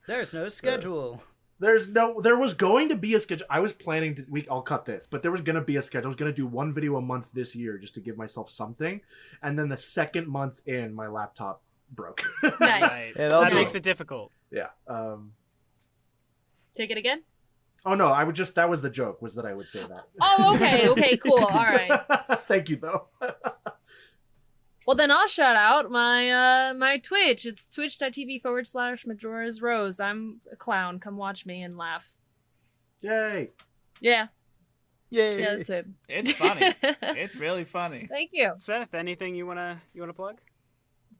There's no schedule. There was going to be a schedule. I was planning to. I'll cut this, but there was going to be a schedule. I was going to do one video a month this year just to give myself something, and then the second month in, my laptop broke. Nice. Yeah, that makes it difficult. Yeah. Take it again. Oh no, I would just. That was the joke. Was that I would say that. Oh, okay. Okay, cool. All right. Thank you, though. Well, then I'll shout out my Twitch. It's twitch.tv/Majora's Rose. I'm a clown. Come watch me and laugh. Yay. Yeah. Yay. Yeah, that's it. It's funny. It's really funny. Thank you. Seth, anything you wanna plug?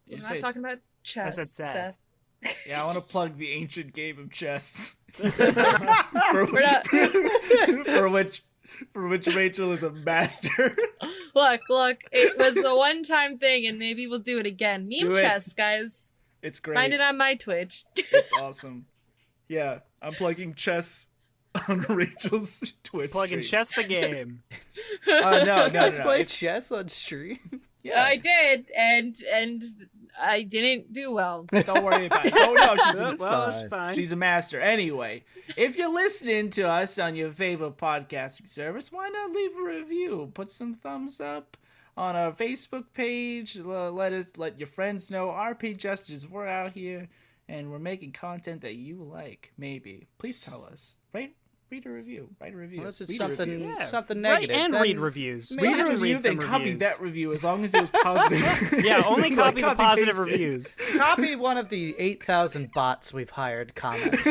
You We're say not talking about chess. I said Seth. Yeah, I want to plug the ancient game of chess. We're not... for which Rachel is a master. Look, it was a one-time thing, and maybe we'll do it again. Meme chess, guys. It's great. Find it on my Twitch. It's awesome. Yeah, I'm plugging chess on Rachel's Twitch. Plugging stream. chess the game. No. You guys play chess on stream? Yeah. I did, and I didn't do well. Don't worry about it. Oh no, It's fine. she's a master. Anyway, if you're listening to us on your favorite podcasting service, why not leave a review? Put some thumbs up on our Facebook page. Let your friends know RP Justice, we're out here and we're making content that you like. Maybe. Please tell us. Read a review. Write a review. Unless it's Read a something review. something Write negative. and then read reviews. maybe Read a I can review, read some then copy reviews. that review as long as it was positive. Yeah, only Like, copy the positive paste it. reviews. Copy one of the 8,000 bots we've hired comments.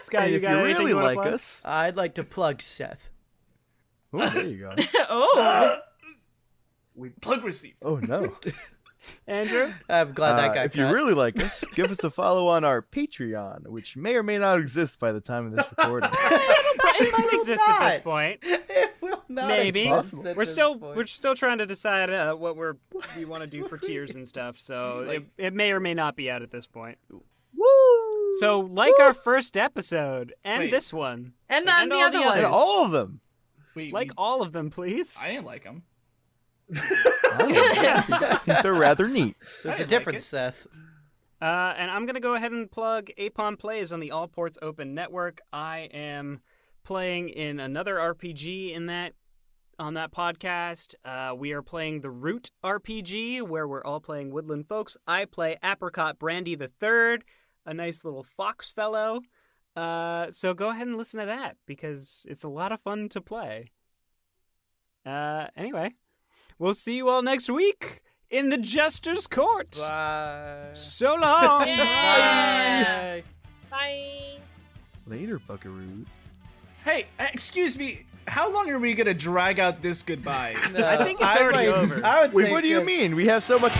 Scott, And you if got you anything really you wanna like plug? us, I'd like to plug Seth. oh, there you go. Oh, Plug received. Oh no. Andrew? I'm glad that got If you cut. really like us, give us a follow on our Patreon, which may or may not exist by the time of this recording. It might exist at this not. point. It will not Maybe. exist at We're this still point. we're still trying to decide what we want to do for tiers and stuff. So it may or may not be out at this point. woo! So like our first episode and Wait. this one, And and the all other the one. And others. all of them. Wait, like all of them, please. I didn't like them. I think they're rather neat. There's I a like difference, it. Seth. And I'm gonna go ahead and plug Apon Plays on the All Ports Open Network. I am playing in another RPG on that podcast. We are playing the Root RPG, where we're all playing woodland folks. I play Apricot Brandy III, a nice little fox fellow. So go ahead and listen to that because it's a lot of fun to play. Anyway, we'll see you all next week in the Jester's Court. Bye. So long. Yay! Bye. Later, buckaroos. Hey, excuse me. How long are we gonna drag out this goodbye? I think it's already over. I would say Wait, what do you just- mean? We have so much.